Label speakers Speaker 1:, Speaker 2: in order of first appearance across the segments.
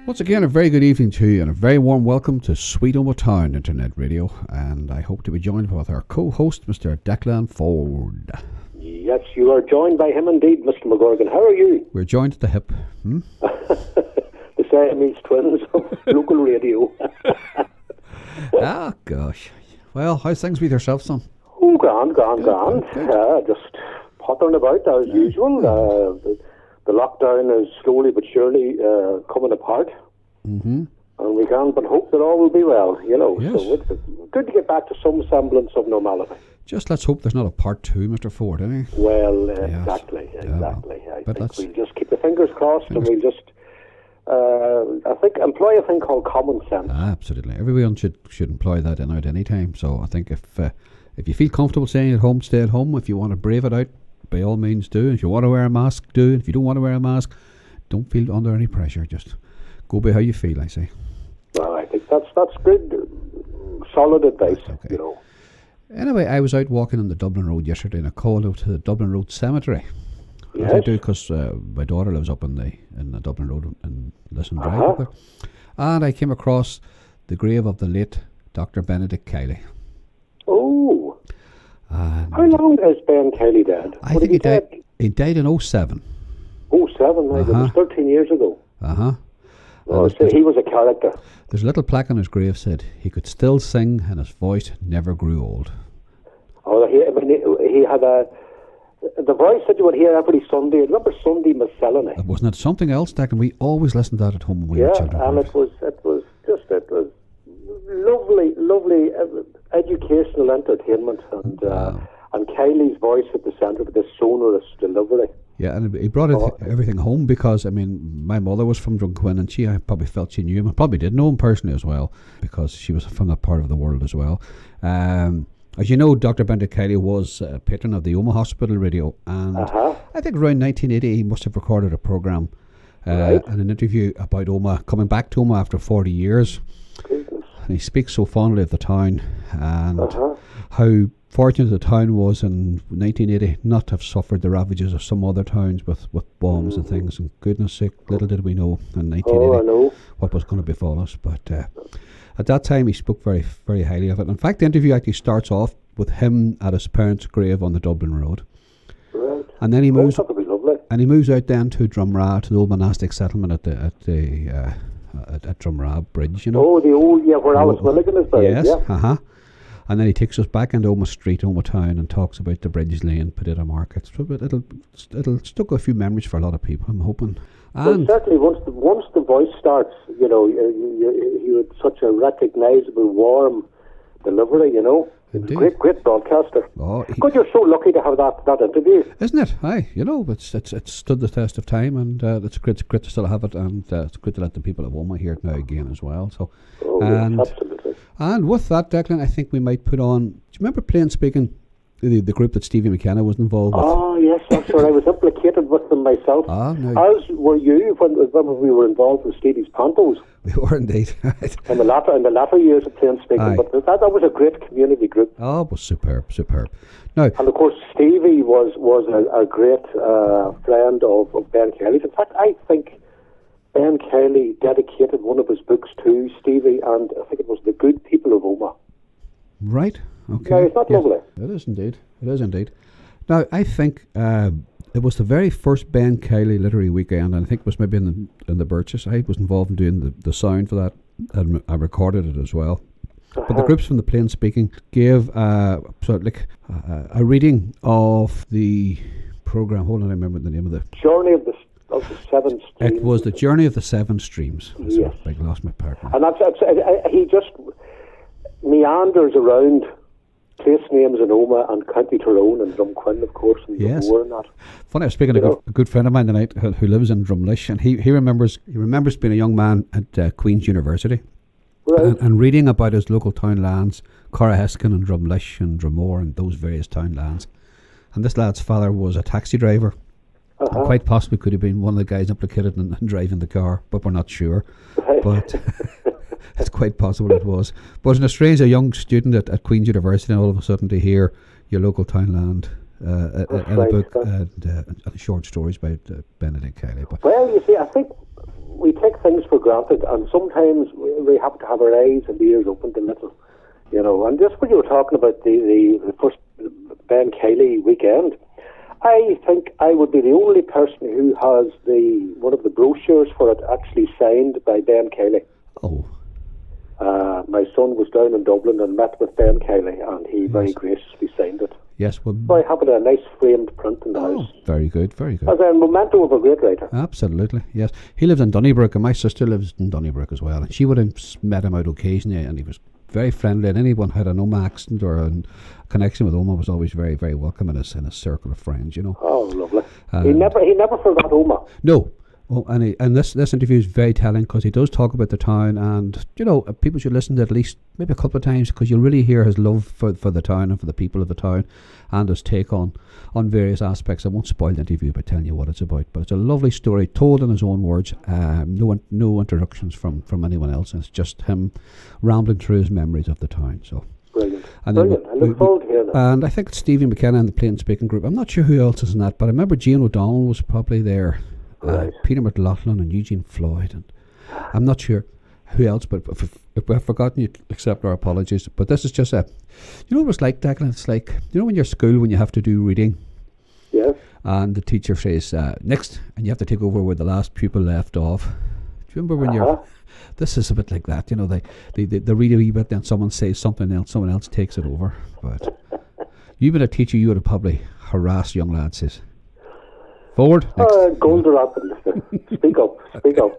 Speaker 1: Once again, a very good evening to you and a very warm welcome to Sweet Omagh Town Internet Radio, and I hope to be joined with our co-host, Mr. Declan Ford.
Speaker 2: Yes, you are joined by him indeed, Mr. McGorgan. How are you?
Speaker 1: We're joined at the hip.
Speaker 2: The Siamese twins of local radio.
Speaker 1: Ah, gosh. Well, how's things with yourself, son?
Speaker 2: Oh, grand. Just pottering about as usual. The lockdown is slowly but surely coming apart.
Speaker 1: Mm-hmm.
Speaker 2: And we can't but hope that all will be well, you know.
Speaker 1: Yes.
Speaker 2: So it's good to get back to some semblance of normality.
Speaker 1: Just let's hope there's not a part two, Mr. Ford, eh?
Speaker 2: Well,
Speaker 1: Yes.
Speaker 2: exactly. I
Speaker 1: But
Speaker 2: think we'll just keep the fingers crossed and we'll just, I think, employ a thing called common sense.
Speaker 1: Absolutely. Everyone should employ that in at any time. So I think if you feel comfortable staying at home, stay at home. If you want to brave it out, by all means do. If you want to wear a mask, do. If you don't want to wear a mask, don't feel under any pressure. Just go by how you feel, I say.
Speaker 2: Well, I think that's good, solid advice,
Speaker 1: Okay.
Speaker 2: you know.
Speaker 1: Anyway, I was out walking on the Dublin Road yesterday and I called out to the Dublin Road Cemetery.
Speaker 2: Yes.
Speaker 1: As I do because my daughter lives up in the Dublin Road in Listen Drive up there. And I came across the grave of the late Dr. Benedict Kiely.
Speaker 2: Oh.
Speaker 1: And
Speaker 2: How long has Ben Kiely dead?
Speaker 1: I think he died in 07.
Speaker 2: 07, like it was 13 years ago. Oh, so he was a character.
Speaker 1: There's a little plaque on his grave said he could still sing and his voice never grew old.
Speaker 2: Oh, he had the voice that you would hear every Sunday. Remember Sunday Miscellany?
Speaker 1: Wasn't it something else, Declan? We always listened to that at home when we were children.
Speaker 2: And it was lovely educational entertainment, and Kiely's voice at the centre of this sonorous delivery.
Speaker 1: Yeah, and he brought everything home because, I mean, my mother was from Drumquin and I probably felt she knew him. I probably did know him personally as well because she was from that part of the world as well. As you know, Dr. Benedict Kiely was a patron of the Omagh Hospital Radio, and I think around 1980 he must have recorded a programme and an interview about Omagh, coming back to Omagh after 40 years.
Speaker 2: Goodness.
Speaker 1: And he speaks so fondly of the town and how fortunate the town was in 1980 not to have suffered the ravages of some other towns with bombs and things. And goodness sake, little did we know in 1980 what was going to befall us. But at that time he spoke very, very highly of it. In fact, the interview actually starts off with him at his parents' grave on the Dublin Road.
Speaker 2: Right.
Speaker 1: And then he moves
Speaker 2: that would be lovely.
Speaker 1: and he moves out then to Drumrah, to the old monastic settlement at Drumrah Bridge, you know.
Speaker 2: Oh, the old, where Alice Milligan is buried.
Speaker 1: Yes, And then he takes us back into Omagh Street, Omagh Town, and talks about the Bridge Lane, Potato Market. So it'll stoke a few memories for a lot of people, I'm hoping. And
Speaker 2: well, certainly, once the voice starts, you know, you had such a recognisable, warm delivery, you know.
Speaker 1: Indeed.
Speaker 2: Great broadcaster.
Speaker 1: Oh,
Speaker 2: God, you're so lucky to have that interview.
Speaker 1: Isn't it? Aye, you know, it's stood the test of time, and it's great to still have it, and it's great to let the people of Omagh hear it now again as well. So,
Speaker 2: yes, absolutely.
Speaker 1: And with that, Declan, I think we might put on. Do you remember Plain Speaking, the group that Stephen McKenna was involved with?
Speaker 2: Oh yes, that's right. I was implicated with them myself. As were you when we were involved with Stevie's Pantos.
Speaker 1: We were indeed.
Speaker 2: in the latter years of Plain Speaking.
Speaker 1: Aye.
Speaker 2: But that was a great community group.
Speaker 1: Oh, it was superb. Now,
Speaker 2: and of course Stevie was a great friend of Ben Kiely's. In fact, I think Ben Kiely dedicated one of his books to Stevie, and I think it was The Good People of Omagh.
Speaker 1: Right. Okay.
Speaker 2: Now, it's not lovely.
Speaker 1: It is indeed. Now, I think it was the very first Ben Kiely Literary Weekend, and I think it was maybe in the Birches. I was involved in doing the sound for that, and I recorded it as well. But the groups from the Plain Speaking gave a reading of the programme. Hold on, I remember the name of the
Speaker 2: Journey of the Seven Streams.
Speaker 1: It was the Journey of the Seven Streams.
Speaker 2: Yes.
Speaker 1: I lost my partner.
Speaker 2: And he just meanders around place names in Omagh and County Tyrone and Drumquin, of course, and
Speaker 1: yes.
Speaker 2: more than that.
Speaker 1: Funny, I was speaking to a good friend of mine tonight who lives in Drumlish, and he remembers being a young man at Queen's University,
Speaker 2: right.
Speaker 1: and reading about his local town lands, Coraheskin and Drumlish and Drumore and those various town lands. And this lad's father was a taxi driver. And quite possibly could have been one of the guys implicated in driving the car, but we're not sure.
Speaker 2: Right.
Speaker 1: But it's quite possible it was. But it's strange, a young student at Queen's University, and all of a sudden to hear your local town land in a book and short stories by Benedict Kiely. But
Speaker 2: well, you see, I think we take things for granted, and sometimes we have to have our eyes and ears opened a little, you know. And just when you were talking about the first Ben Kiely weekend, I think I would be the only person who has one of the brochures for it actually signed by Ben Kiely.
Speaker 1: Oh.
Speaker 2: My son was down in Dublin and met with Ben Kiely, and he very graciously signed it.
Speaker 1: Yes, well,
Speaker 2: so I have it in a nice framed print in the house.
Speaker 1: Very good, very good.
Speaker 2: As a memento of a great writer.
Speaker 1: Absolutely, yes. He lives in Donnybrook, and my sister lives in Donnybrook as well. And she would have met him out occasionally, and he was very friendly. And anyone who had an Omagh accent or a connection with Omagh was always very, very welcome in his circle of friends. You know.
Speaker 2: Oh, lovely. He never forgot Omagh.
Speaker 1: No. Oh, and this interview is very telling because he does talk about the town, and you know, people should listen to it at least maybe a couple of times because you'll really hear his love for the town and for the people of the town, and his take on various aspects. I won't spoil the interview by telling you what it's about, but it's a lovely story told in his own words. No introductions from anyone else, and it's just him rambling through his memories of the town. So
Speaker 2: brilliant. I look forward to hearing that.
Speaker 1: And I think Stephen McKenna and the Plain Speaking Group. I'm not sure who else is in that, but I remember Jane O'Donnell was probably there.
Speaker 2: Right.
Speaker 1: Peter McLaughlin and Eugene Floyd, and I'm not sure who else, but if we've forgotten, you accept our apologies. But this is just you know what it's like, Declan? It's like, you know when you're at school when you have to do reading,
Speaker 2: yes,
Speaker 1: and the teacher says next, and you have to take over where the last pupil left off. Do you remember when you're? This is a bit like that, you know. They read a wee bit, then someone says something else, someone else takes it over. But you've been a teacher, you would have probably harassed young lads. Says, forward.
Speaker 2: Golden Speak up. Speak out.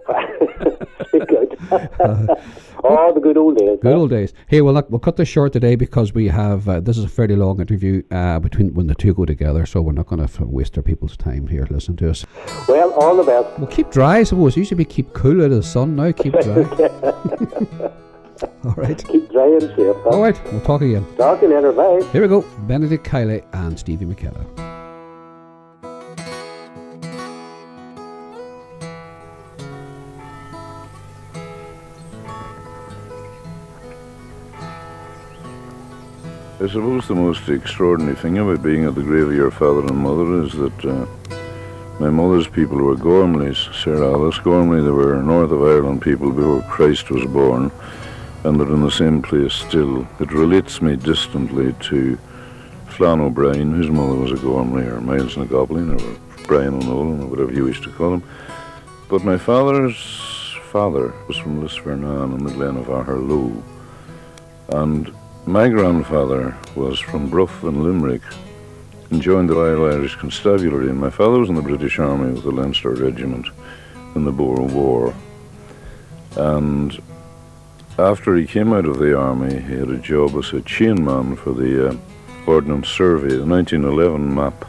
Speaker 2: The good old days.
Speaker 1: Good old days. Hey, we'll cut this short today because we have this is a fairly long interview between when the two go together, so we're not going to waste our people's time here listening to us.
Speaker 2: Well, all the best.
Speaker 1: Well, keep dry, I suppose. It used to be keep cool out of the sun. Now keep dry. All right.
Speaker 2: Keep dry and safe.
Speaker 1: All right. We'll talk again.
Speaker 2: Talk to you later. Bye.
Speaker 1: Here we go. Benedict Kiely and Stephen McKenna.
Speaker 3: I suppose the most extraordinary thing about being at the grave of your father and mother is that my mother's people were Gormleys, Sir Alice Gormley. They were North of Ireland people before Christ was born, and they're in the same place still. It relates me distantly to Flann O'Brien, whose mother was a Gormley, or Miles Nagoblin, or Brian O'Nolan, or whatever you wish to call him. But my father's father was from Lisfernan in the Glen of Aherlow, and my grandfather was from Bruff in Limerick and joined the Royal Irish Constabulary, and my father was in the British Army with the Leinster Regiment in the Boer War. And after he came out of the army, he had a job as a chainman for the Ordnance Survey, the 1911 map.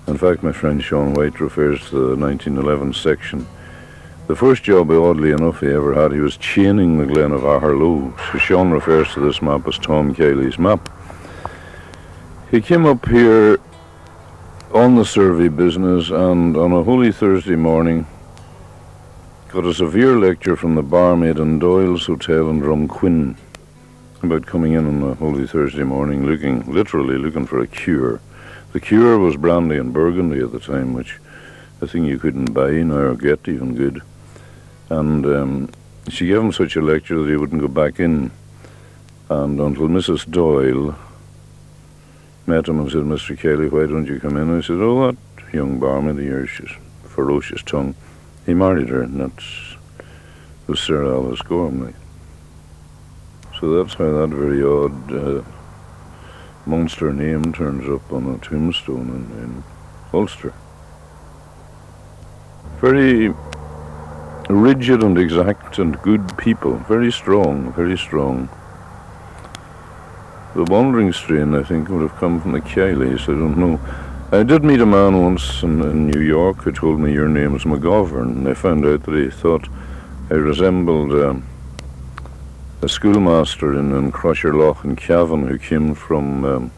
Speaker 3: In fact, my friend Sean White refers to the 1911 section. The first job, oddly enough, he ever had, he was chaining the Glen of Aherlow. So Sean refers to this map as Tom Kiely's map. He came up here on the survey business, and on a Holy Thursday morning got a severe lecture from the barmaid in Doyle's Hotel in Drumquin about coming in on a Holy Thursday morning literally looking for a cure. The cure was brandy and burgundy at the time, which a thing you couldn't buy now or get even good. And she gave him such a lecture that he wouldn't go back in. And until Mrs. Doyle met him and said, "Mr. Kiely, why don't you come in?" I said, "Oh, that young barmaid of yours, she's ferocious tongue." He married her, and that was Sir Alice Gormley. So that's how that very odd Munster name turns up on a tombstone in Ulster. Very rigid and exact and good people, very strong, very strong. The wandering strain, I think, would have come from the Kielis, I don't know. I did meet a man once in New York who told me, "Your name is McGovern," and I found out that he thought I resembled a schoolmaster in Crusher Loch in Cavan who came from,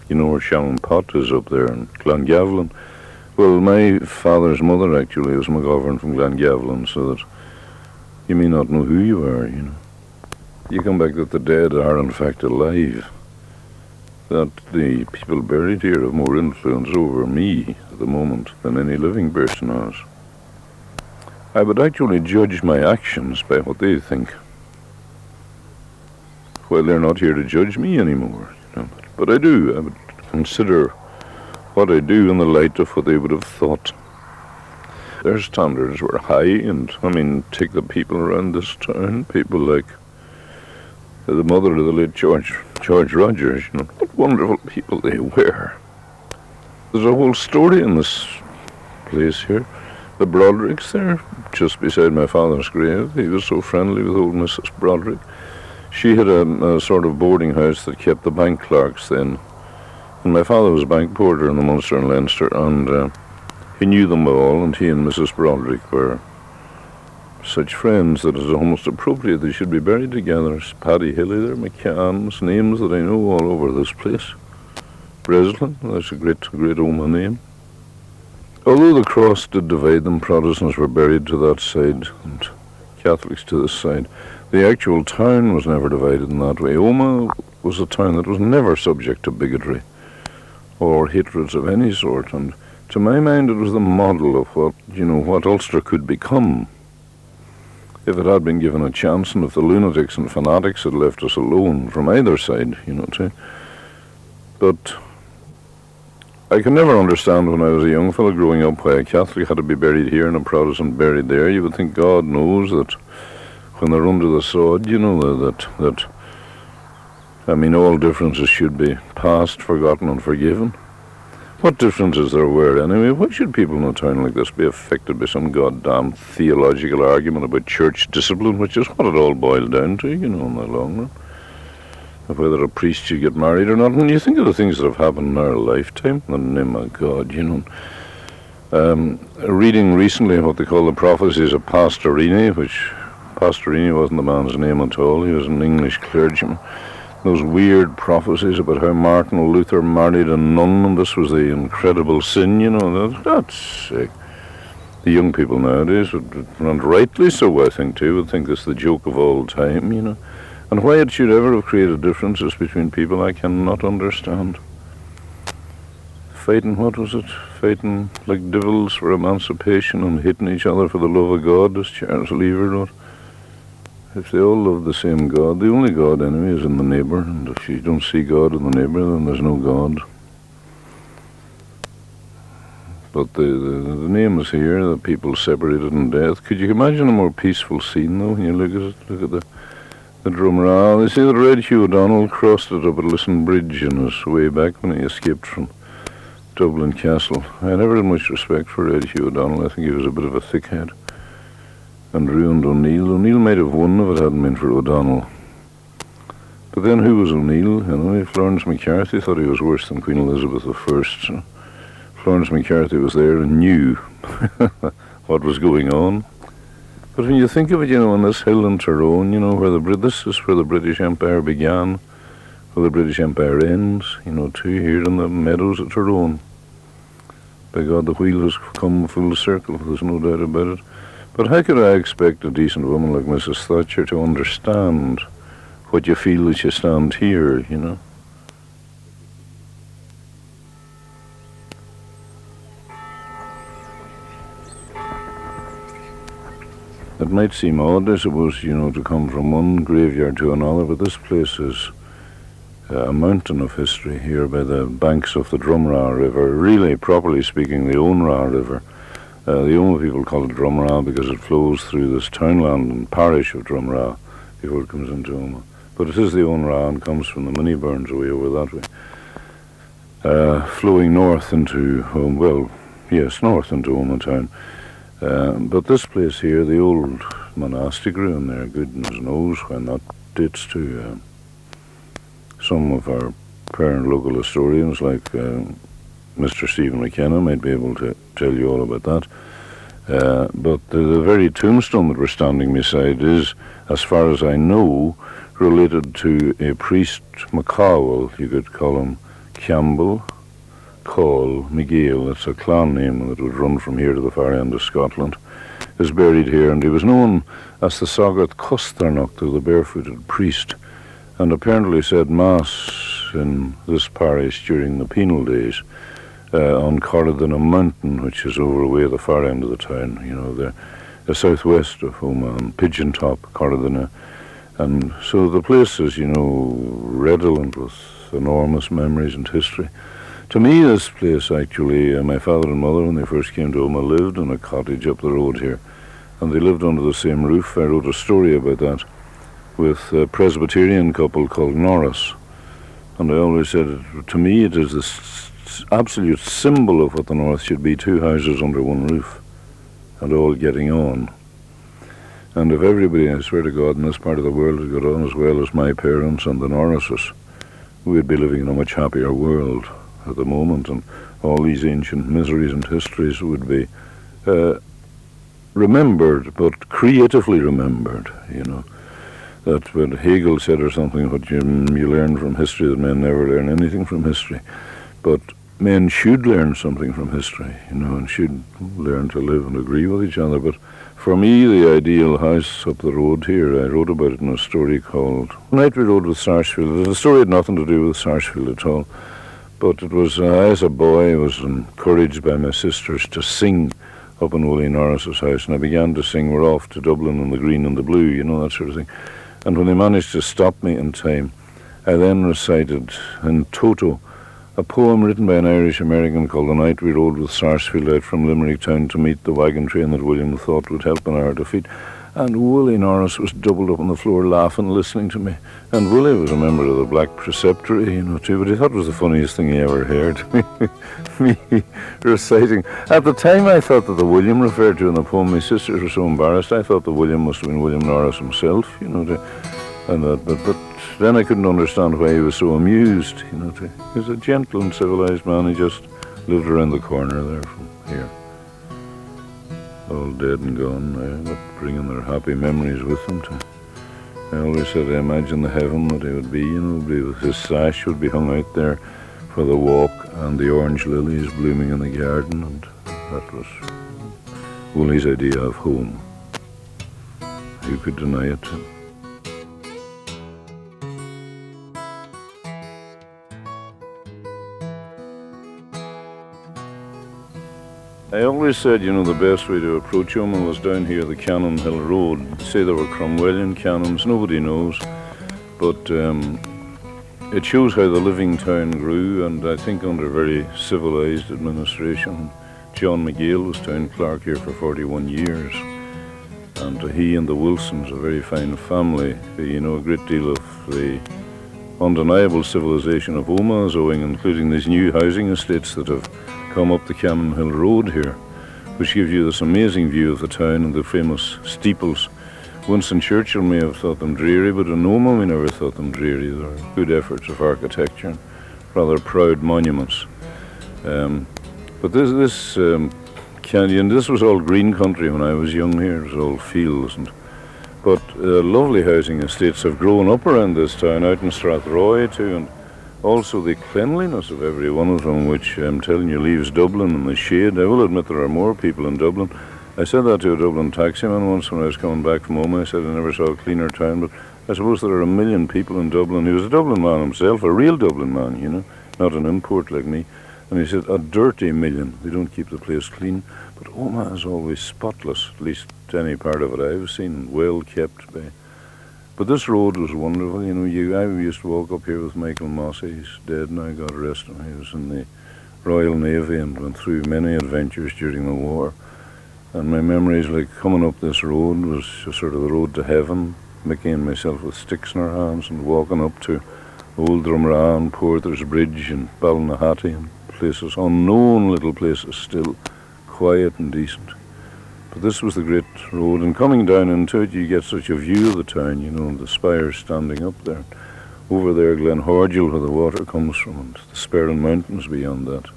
Speaker 3: you know where Shannon Pot is up there in Glengavlin. Well, my father's mother actually was McGovern from Glengavlin, so that you may not know who you are, you know. You come back that the dead are in fact alive, that the people buried here have more influence over me at the moment than any living person has. I would actually judge my actions by what they think. Well, they're not here to judge me anymore, but I do. I would consider what I do in the light of what they would have thought. Their standards were high, and take the people around this town, people like the mother of the late George Rogers, what wonderful people they were. There's a whole story in this place here. The Brodricks there, just beside my father's grave. He was so friendly with old Mrs. Brodrick. She had a sort of boarding house that kept the bank clerks then. And my father was bank porter in the Munster and Leinster, and he knew them all, and he and Mrs. Brodrick were such friends that it's almost appropriate they should be buried together. It's Paddy Hilly there, McCann's, names that I know all over this place. Breslin, that's a great Omagh name. Although the cross did divide them, Protestants were buried to that side and Catholics to this side. The actual town was never divided in that way. Omagh was a town that was never subject to bigotry or hatreds of any sort, and to my mind it was the model of what Ulster could become if it had been given a chance, and if the lunatics and fanatics had left us alone from either side, too. But I could never understand when I was a young fellow growing up why a Catholic had to be buried here and a Protestant buried there. You would think God knows that when they're under the sod, that all differences should be past, forgotten and forgiven. What differences there were anyway? Why should people in a town like this be affected by some goddamn theological argument about church discipline, which is what it all boiled down to, in the long run? Of whether a priest should get married or not. When you think of the things that have happened in our lifetime, in the name of God, reading recently what they call the prophecies of Pastorini, which Pastorini wasn't the man's name at all, he was an English clergyman. Those weird prophecies about how Martin Luther married a nun, and this was the incredible sin, that's sick. The young people nowadays, and rightly so, I think, too, would think it's the joke of all time, And why it should ever have created differences between people, I cannot understand. Fighting, what was it? Fighting like devils for emancipation and hitting each other for the love of God, as Charles Lever wrote. If they all love the same God, the only God anyway is in the neighbour, and if you don't see God in the neighbour, then there's no God. But the name is here, the people separated in death. Could you imagine a more peaceful scene, though, when you look at it? Look at the Drumrah. They say that Red Hugh O'Donnell crossed it up at Lisson Bridge in his way back when he escaped from Dublin Castle. I never had much respect for Red Hugh O'Donnell. I think he was a bit of a thickhead. And ruined O'Neill. O'Neill might have won if it hadn't been for O'Donnell. But then who was O'Neill? Florence McCarthy thought he was worse than Queen Elizabeth I. So Florence McCarthy was there and knew what was going on. But when you think of it, on this hill in Tyrone, this is where the British Empire began, where the British Empire ends, too, here in the meadows of Tyrone. By God, the wheel has come full circle, there's no doubt about it. But how could I expect a decent woman like Mrs. Thatcher to understand what you feel as you stand here, It might seem odd, I suppose, to come from one graveyard to another, but this place is a mountain of history here by the banks of the Drumrah River, really, properly speaking, the Onrah River. The Omagh people call it Drumrah because it flows through this townland and parish of Drumrah before it comes into Omagh. But it is the Onrah and comes from the Miniburns away over that way. Flowing north into, north into Omagh town. But this place here, the old monastic ruin there, goodness knows when that dates to. Some of our parent local historians like Mr. Stephen McKenna might be able to tell you all about that. But the very tombstone that we're standing beside is, as far as I know, related to a priest McCowell. You could call him Campbell, Call, McGill. It's a clan name that would run from here to the far end of Scotland. Is buried here, and he was known as the Sagat Costernach, the barefooted priest, and apparently said Mass in this parish during the penal days on Corridana Mountain, which is over away at the far end of the town, there. southwest of Omagh, and Pigeon Top, Aosdána. And so the place is, redolent with enormous memories and history. To me, this place actually, my father and mother, when they first came to Omagh, lived in a cottage up the road here. And they lived under the same roof. I wrote a story about that with a Presbyterian couple called Norris. And I always said, to me, it is this absolute symbol of what the North should be, two houses under one roof and all getting on. And if everybody, I swear to God, in this part of the world had got on as well as my parents and the Norrises, we'd be living in a much happier world at the moment, and all these ancient miseries and histories would be remembered, but creatively remembered, That when Hegel said or something, what you learn from history, that men never learn anything from history. But men should learn something from history, and should learn to live and agree with each other. But for me, the ideal house up the road here, I wrote about it in a story called Night We Rode with Sarsfield. The story had nothing to do with Sarsfield at all. But it was, as a boy, I was encouraged by my sisters to sing up in Willie Norris's house. And I began to sing, "We're off to Dublin in the green and the blue," that sort of thing. And when they managed to stop me in time, I then recited in toto a poem written by an Irish-American called "The Night We Rode with Sarsfield out from Limerick town to meet the wagon train that William thought would help in our defeat." And Willie Norris was doubled up on the floor laughing, listening to me. And Willie was a member of the Black Preceptory, too, but he thought it was the funniest thing he ever heard. Me reciting. At the time, I thought that the William referred to in the poem, my sisters were so embarrassed, I thought the William must have been William Norris himself, but then I couldn't understand why he was so amused, He was a gentle and civilized man. He just lived around the corner there from here. All dead and gone now, but bringing their happy memories with them too. I always said I imagined the heaven that he would be, his sash would be hung out there for the walk and the orange lilies blooming in the garden, and that was Willie's idea of home. Who could deny it? I always said, the best way to approach Omagh was down here, the Cannon Hill Road. Say there were Cromwellian cannons, nobody knows, but it shows how the living town grew, and I think under very civilised administration. John McGail was town clerk here for 41 years, and he and the Wilsons, a very fine family, a great deal of the undeniable civilisation of Omagh is owing, including these new housing estates that have come up the Cannon Hill Road here, which gives you this amazing view of the town and the famous steeples. Winston Churchill may have thought them dreary, but in Omagh we never thought them dreary. They're good efforts of architecture, and rather proud monuments. But this canyon, this was all green country when I was young here. It was all fields, but lovely housing estates have grown up around this town, out in Strathroy too, and also the cleanliness of every one of them, which I'm telling you leaves Dublin in the shade. I will admit there are more people in Dublin. I said that to a Dublin taximan once when I was coming back from Omagh. I said I never saw a cleaner town, but I suppose there are 1 million people in Dublin. He was a Dublin man himself, a real Dublin man, not an import like me. And he said, a dirty million. They don't keep the place clean. But Omagh is always spotless, at least any part of it I've seen, well kept by. But this road was wonderful. I used to walk up here with Michael Mossy. He's dead now, God rest him. He was in the Royal Navy and went through many adventures during the war. And my memories, like coming up this road, was sort of the road to heaven. Mickey and myself with sticks in our hands and walking up to Old Drumragh and Porter's Bridge and Ballinahati and places, unknown little places still, quiet and decent. But this was the great road, and coming down into it, you get such a view of the town, and the spires standing up there. Over there, Glenhorgil, where the water comes from, and the Sperrin Mountains beyond that.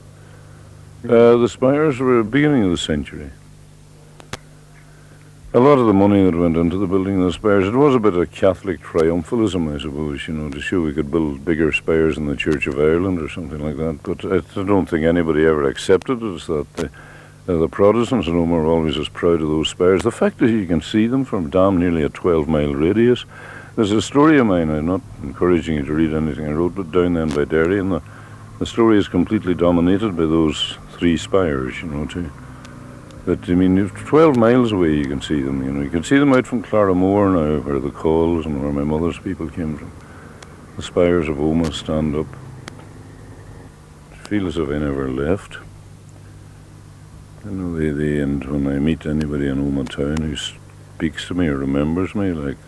Speaker 3: The spires were beginning of the century. A lot of the money that went into the building of the spires, it was a bit of Catholic triumphalism, I suppose, to show we could build bigger spires in the Church of Ireland or something like that. But I don't think anybody ever accepted it as that. The Protestants in Omagh were always as proud of those spires. The fact is you can see them from damn nearly a 12-mile radius. There's a story of mine, I'm not encouraging you to read anything I wrote, but down then by Derry, and the story is completely dominated by those three spires, too. But I mean, 12 miles away you can see them, you know. You can see them out from Claremore now, where the Calls and where my mother's people came from. The spires of Omagh stand up. I feel as if I never left. You know, and when I meet anybody in Omagh town who speaks to me or remembers me, like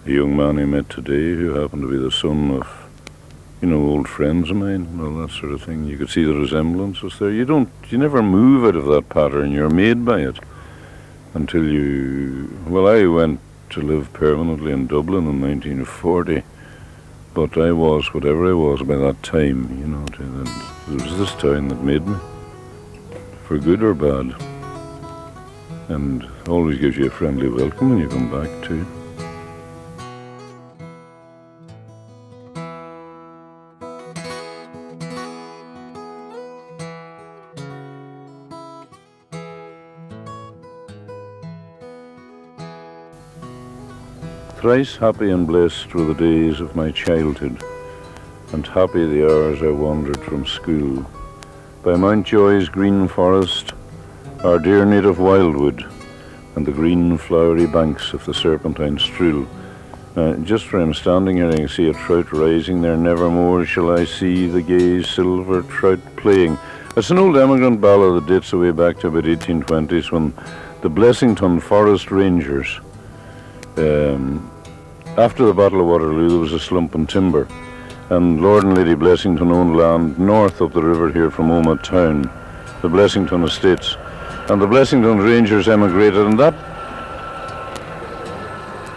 Speaker 3: a young man I met today who happened to be the son of, you know, old friends of mine and all that sort of thing. You could see the resemblance was there. You never move out of that pattern. You're made by it until well, I went to live permanently in Dublin in 1940, but I was whatever I was by that time, you know. It was this town that made me, for good or bad, and always gives you a friendly welcome when you come back too. Thrice happy and blessed were the days of my childhood, and happy the hours I wandered from school, by Mountjoy's green forest, our dear native wildwood, and the green flowery banks of the Serpentine Strill. Just where I'm standing here, I can see a trout rising there. Nevermore shall I see the gay silver trout playing. It's an old emigrant ballad that dates away back to about 1820s, when the Blessington Forest Rangers, after the Battle of Waterloo, there was a slump in timber, and Lord and Lady Blessington owned land north up the river here from Omagh town, the Blessington Estates, and the Blessington Rangers emigrated, and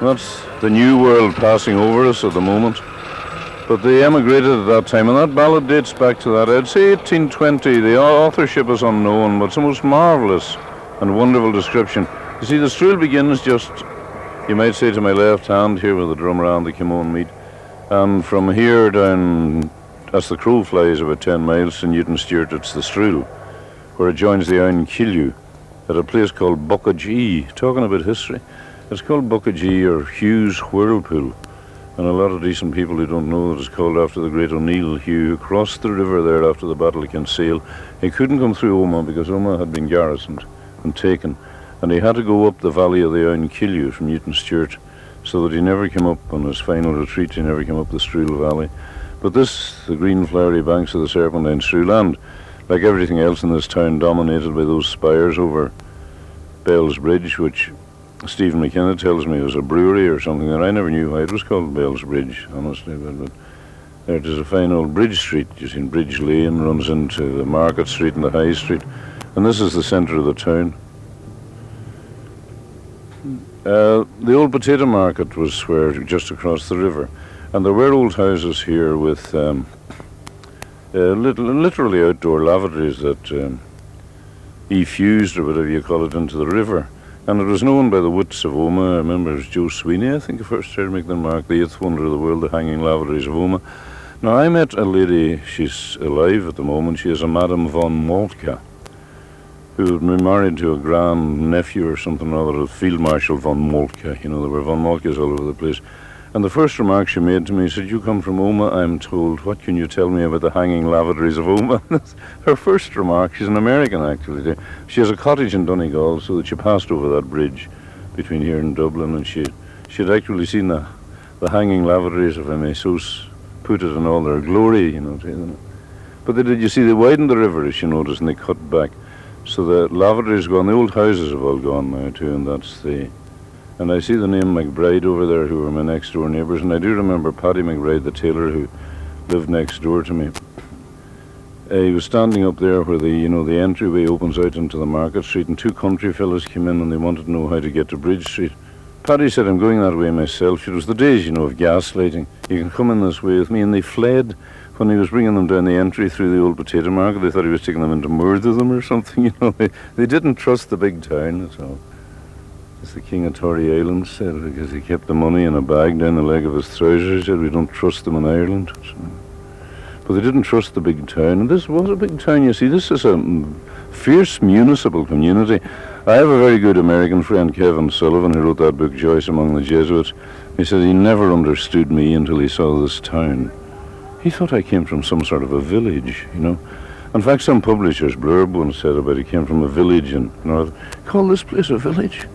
Speaker 3: that's the new world passing over us at the moment. But they emigrated at that time, and that ballad dates back to that. I'd say 1820. The authorship is unknown, but it's a most marvellous and wonderful description. You see, the Strill begins just, you might say, to my left hand here with the Drumround, the Kimone meet, and from here down, as the crow flies, about 10 miles to Newton Stewart, it's the Strill, where it joins the Omagh and County at a place called Buckagee. Talking about history, it's called Buckagee, or Hugh's Whirlpool, and a lot of decent people who don't know that it's called after the great O'Neill Hugh, who crossed the river there after the Battle of Kinsale. He couldn't come through Omagh because Omagh had been garrisoned and taken, and he had to go up the valley of the Omagh and County from Newton Stewart, so that he never came up on his final retreat. He never came up the Strill Valley. But this, the green flowery banks of the Serpentine Strill, and like everything else in this town, dominated by those spires over Bell's Bridge, which Stephen McKenna tells me was a brewery or something, and I never knew why it was called Bell's Bridge, honestly. But there it is, a fine old bridge street. You see, Bridge Lane runs into the Market Street and the High Street, and this is the centre of the town. The old potato market was where, just across the river, and there were old houses here with literally outdoor lavatories that effused, or whatever you call it, into the river. And it was known by the wits of Omagh. I remember it was Joe Sweeney, I think, who first started making the mark, the eighth wonder of the world, the hanging lavatories of Omagh. Now, I met a lady, she's alive at the moment, she is a Madame von Moltke, who had been married to a grand nephew or something or other of Field Marshal von Moltke. You know, there were von Moltkes all over the place. And the first remark she made to me, said, "You come from Omagh, I'm told. What can you tell me about the hanging lavatories of Omagh?" That's her first remark. She's an American, actually. She has a cottage in Donegal, so that she passed over that bridge between here and Dublin, and she had actually seen the hanging lavatories, if I may so put it, in all their glory, you know. But you see, they widened the river, as you notice, and they cut back. So the lavatories gone, the old houses have all gone now too, and I see the name McBride over there, who were my next door neighbours, and I do remember Paddy McBride, the tailor, who lived next door to me. He was standing up there where the entryway opens out into the Market Street, and two country fellows came in and they wanted to know how to get to Bridge Street. Paddy said, "I'm going that way myself." It was the days, of gaslighting. "You can come in this way with me," and they fled. When he was bringing them down the entry through the old potato market, they thought he was taking them in to murder them or something, They didn't trust the big town at all. As the King of Tory Island said, because he kept the money in a bag down the leg of his trousers. He said, "We don't trust them in Ireland." But they didn't trust the big town, and this was a big town, you see. This is a fierce municipal community. I have a very good American friend, Kevin Sullivan, who wrote that book, Joyce Among the Jesuits. He said he never understood me until he saw this town. He thought I came from some sort of a village, In fact, some publisher's blurb once said about it came from a village in North. Call this place a village?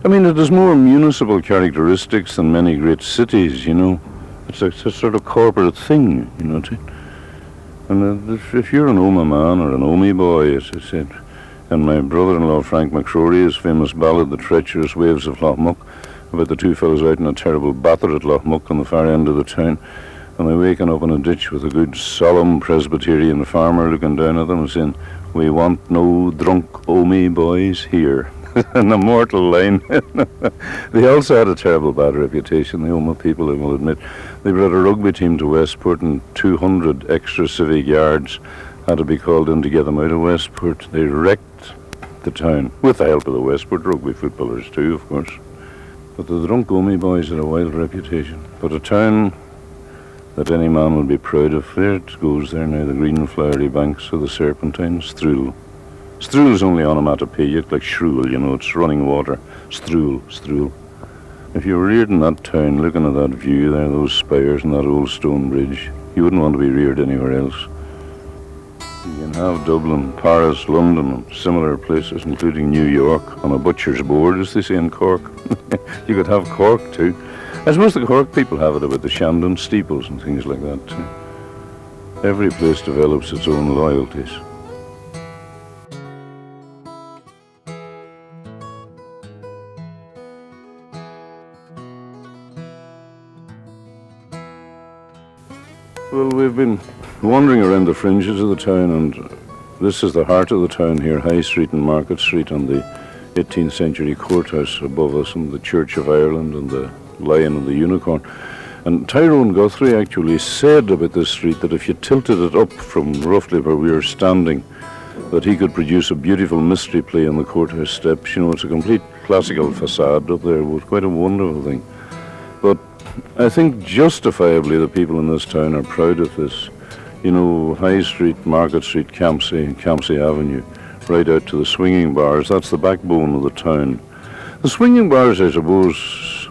Speaker 3: I mean, it has more municipal characteristics than many great cities, you know. It's a sort of corporate thing, you know. And if you're an Omagh man or an Omagh boy, as I said, and my brother-in-law Frank McCrory's famous ballad, The Treacherous Waves of Loch Muck, about the two fellows out in a terrible bather at Loch Muck on the far end of the town, and they waking up in a ditch with a good solemn Presbyterian farmer looking down at them and saying, "We want no drunk Omagh boys here." An immortal line. They also had a terrible bad reputation, the Omagh people, I will admit. They brought a rugby team to Westport, and 200 extra civic yards had to be called in to get them out of Westport. They wrecked the town, with the help of the Westport rugby footballers too, of course. But the drunk Omagh boys had a wild reputation. But a town that any man would be proud of. There it goes there now, the green flowery banks of the Serpentine, Struel. Struel is only onomatopoeic, like shrewl, you know, it's running water. Struel, Struel. If you were reared in that town, looking at that view there, those spires and that old stone bridge, you wouldn't want to be reared anywhere else. You can have Dublin, Paris, London, and similar places, including New York, on a butcher's board, as they say in Cork. You could have Cork too. I suppose the Cork people have it about the Shandon steeples and things like that too. Every place develops its own loyalties. Well, we've been wandering around the fringes of the town, and this is the heart of the town here, High Street and Market Street, and the 18th century courthouse above us, and the Church of Ireland, and the Lion and the Unicorn. And Tyrone Guthrie actually said about this street that if you tilted it up from roughly where we were standing, that he could produce a beautiful mystery play on the courthouse steps. You know, it's a complete classical facade up there. It was quite a wonderful thing. But I think justifiably the people in this town are proud of this. You know, High Street, Market Street, Campsie Avenue, right out to the swinging bars. That's the backbone of the town. The swinging bars, I suppose,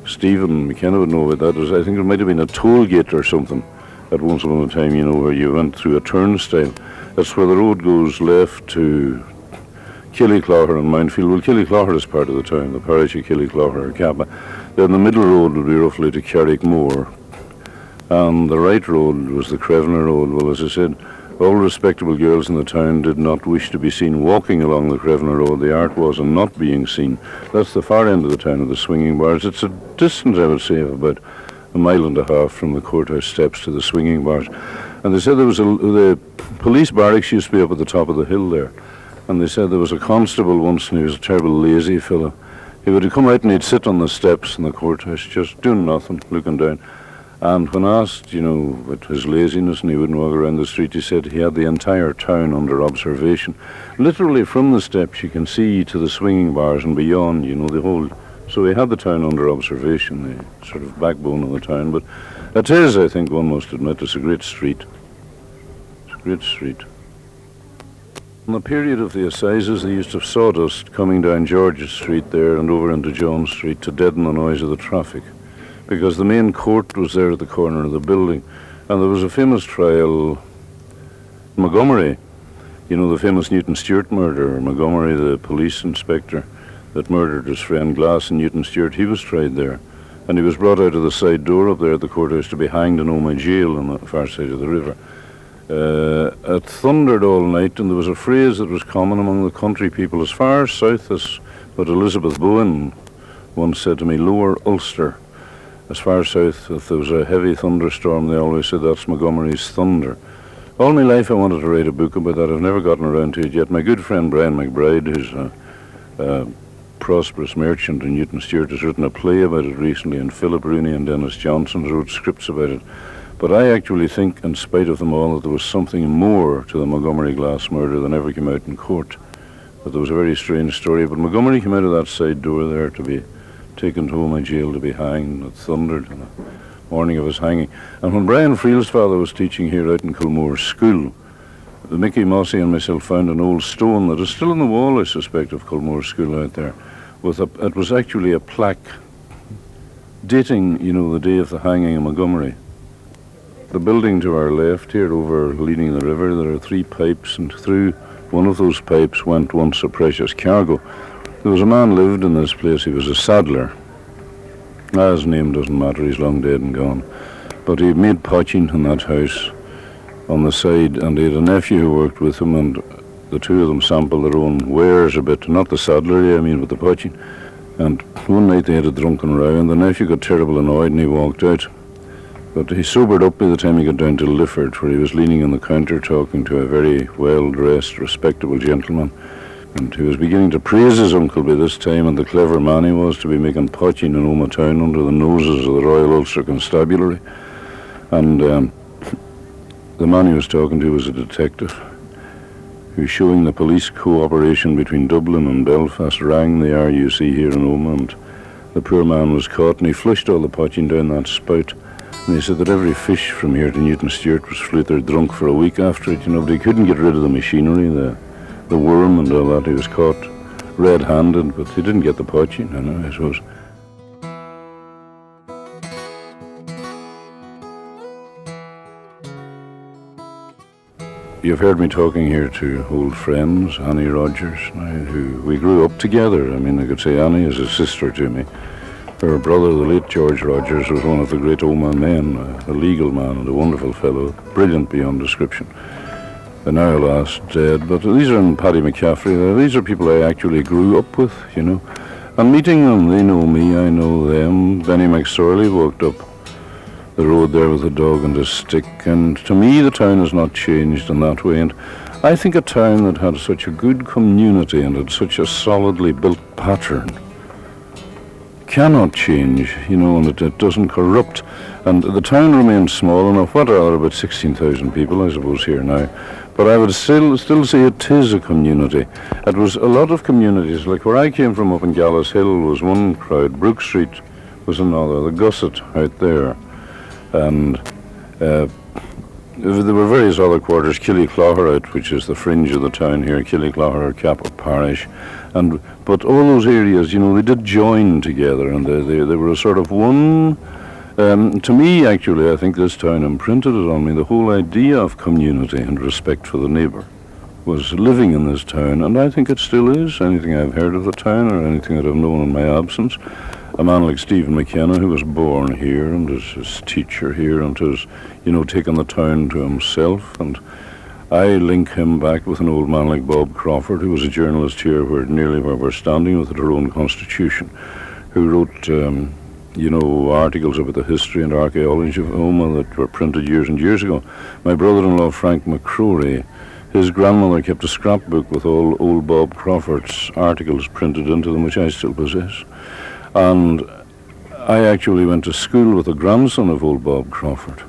Speaker 3: Stephen McKenna would know about that. I think it might have been a toll gate or something at once upon a time, you know, where you went through a turnstile. That's where the road goes left to Killyclogher and Mountfield. Well, Killyclogher is part of the town, the parish of Killyclogher or Kappa. Then the middle road would be roughly to Carrickmore. And the right road was the Crevenor Road. Well, as I said, all respectable girls in the town did not wish to be seen walking along the Crevenor Road. The art was in not being seen. That's the far end of the town of the swinging bars. It's a distance, I would say, of about 1.5 miles from the courthouse steps to the swinging bars. And they said there was the police barracks used to be up at the top of the hill there. And they said there was a constable once, and he was a terrible lazy fellow. He would come out and he'd sit on the steps in the courthouse, just doing nothing, looking down. And when asked, you know, about his laziness and he wouldn't walk around the street, he said he had the entire town under observation. Literally from the steps you can see to the swinging bars and beyond, you know, the whole... So he had the town under observation, the sort of backbone of the town. But it is, I think one must admit, it's a great street. It's a great street. In the period of the assizes, they used to have sawdust coming down George's Street there and over into John Street to deaden the noise of the traffic, because the main court was there at the corner of the building. And there was a famous trial in Montgomery, you know, the famous Newton Stewart murder. Montgomery, the police inspector that murdered his friend Glass and Newton Stewart, he was tried there. And he was brought out of the side door up there at the courthouse to be hanged in Omagh Jail on the far side of the river. It thundered all night, and there was a phrase that was common among the country people as far south as what Elizabeth Bowen once said to me, Lower Ulster. As far south, if there was a heavy thunderstorm, they always said that's Montgomery's thunder. All my life I wanted to write a book about that. I've never gotten around to it yet. My good friend Brian McBride, who's a prosperous merchant in Newton Stewart, has written a play about it recently, and Philip Rooney and Dennis Johnson wrote scripts about it. But I actually think, in spite of them all, that there was something more to the Montgomery Glass murder than ever came out in court. That there was a very strange story. But Montgomery came out of that side door there to be taken to Omagh Jail to be hanged. It thundered on the morning of his hanging. And when Brian Friel's father was teaching here out in Culmore School, Mickey Mossy and myself found an old stone that is still on the wall, I suspect, of Culmore School out there. It was actually a plaque dating, you know, the day of the hanging of Montgomery. the building to our left here, over leading the river, there are 3 pipes, and through one of those pipes went once a precious cargo. There was a man lived in this place. He was a saddler. His name doesn't matter, he's long dead and gone. But he made potching in that house on the side, and he had a nephew who worked with him, and the two of them sampled their own wares a bit, not the saddlery, I mean, but the potching. And one night they had a drunken row, and the nephew got terrible annoyed and he walked out. But he sobered up by the time he got down to Lifford, where he was leaning on the counter talking to a very well-dressed, respectable gentleman. And he was beginning to praise his uncle by this time, and the clever man he was to be making potching in Omagh town under the noses of the Royal Ulster Constabulary. And the man he was talking to was a detective who, showing the police cooperation between Dublin and Belfast, rang the RUC here in Omagh, and the poor man was caught, and he flushed all the potching down that spout. And he said that every fish from here to Newton Stewart was fluted drunk for a week after it, but he couldn't get rid of the machinery, the worm and all that. He was caught red-handed, but he didn't get the potching, I suppose. You've heard me talking here to old friends, Annie Rogers, who we grew up together. I mean, I could say Annie is a sister to me. Her brother, the late George Rogers, was one of the great Omagh men, a legal man and a wonderful fellow, brilliant beyond description. They're now, alas, dead, but these are in Paddy McCaffrey. These are people I actually grew up with, And meeting them, they know me, I know them. Benny McSorley walked up the road there with a dog and a stick, and to me the town has not changed in that way. And I think a town that had such a good community and had such a solidly built pattern cannot change, and it doesn't corrupt. And the town remains small enough. What are about 16,000 people, I suppose, here now? But I would still say it is a community. It was a lot of communities, like where I came from up in Gallas Hill was one crowd, Brook Street was another, the Gusset out there. And there were various other quarters, Killyclogher out, which is the fringe of the town here, Killyclogher, Capel Parish. But all those areas, they did join together, and they were a sort of one. To me, actually, I think this town imprinted it on me. The whole idea of community and respect for the neighbour was living in this town, and I think it still is. Anything I've heard of the town or anything that I've known in my absence. A man like Stephen McKenna, who was born here and is his teacher here and has, taken the town to himself. And I link him back with an old man like Bob Crawford, who was a journalist here nearly where we're standing with the Tyrone Constitution, who wrote, articles about the history and archaeology of Omagh that were printed years and years ago. My brother-in-law, Frank McCrory, his grandmother kept a scrapbook with all old Bob Crawford's articles printed into them, which I still possess. And I actually went to school with a grandson of old Bob Crawford.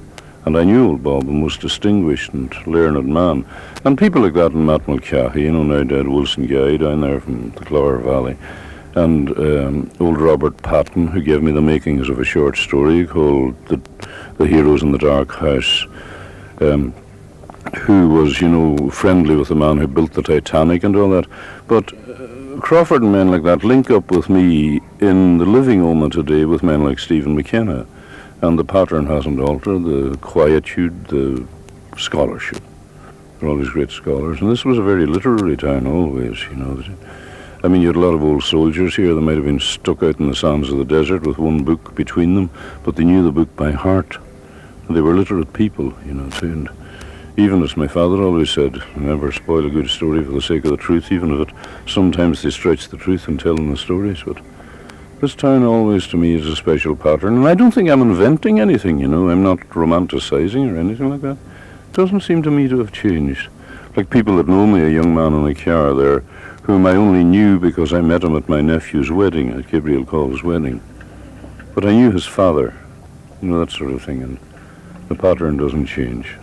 Speaker 3: And I knew old Bob, a most distinguished and learned man. And people like that in Matt Mulcahy, now dead Wilson Guy down there from the Clogher Valley. And old Robert Patton, who gave me the makings of a short story called The Heroes in the Dark House, who was, friendly with the man who built the Titanic and all that. But Crawford and men like that link up with me in the living Omagh today with men like Stephen McKenna. And the pattern hasn't altered, the quietude, the scholarship. They're always great scholars. And this was a very literary town always, I mean, you had a lot of old soldiers here that might have been stuck out in the sands of the desert with one book between them, but they knew the book by heart. They were literate people, too. And even as my father always said, never spoil a good story for the sake of the truth, even if sometimes they stretch the truth in telling the stories. But this town always, to me, is a special pattern. And I don't think I'm inventing anything, I'm not romanticizing or anything like that. It doesn't seem to me to have changed. Like people that know me, a young man in a car there, whom I only knew because I met him at my nephew's wedding, at Gabriel Call's wedding. But I knew his father, that sort of thing, and the pattern doesn't change.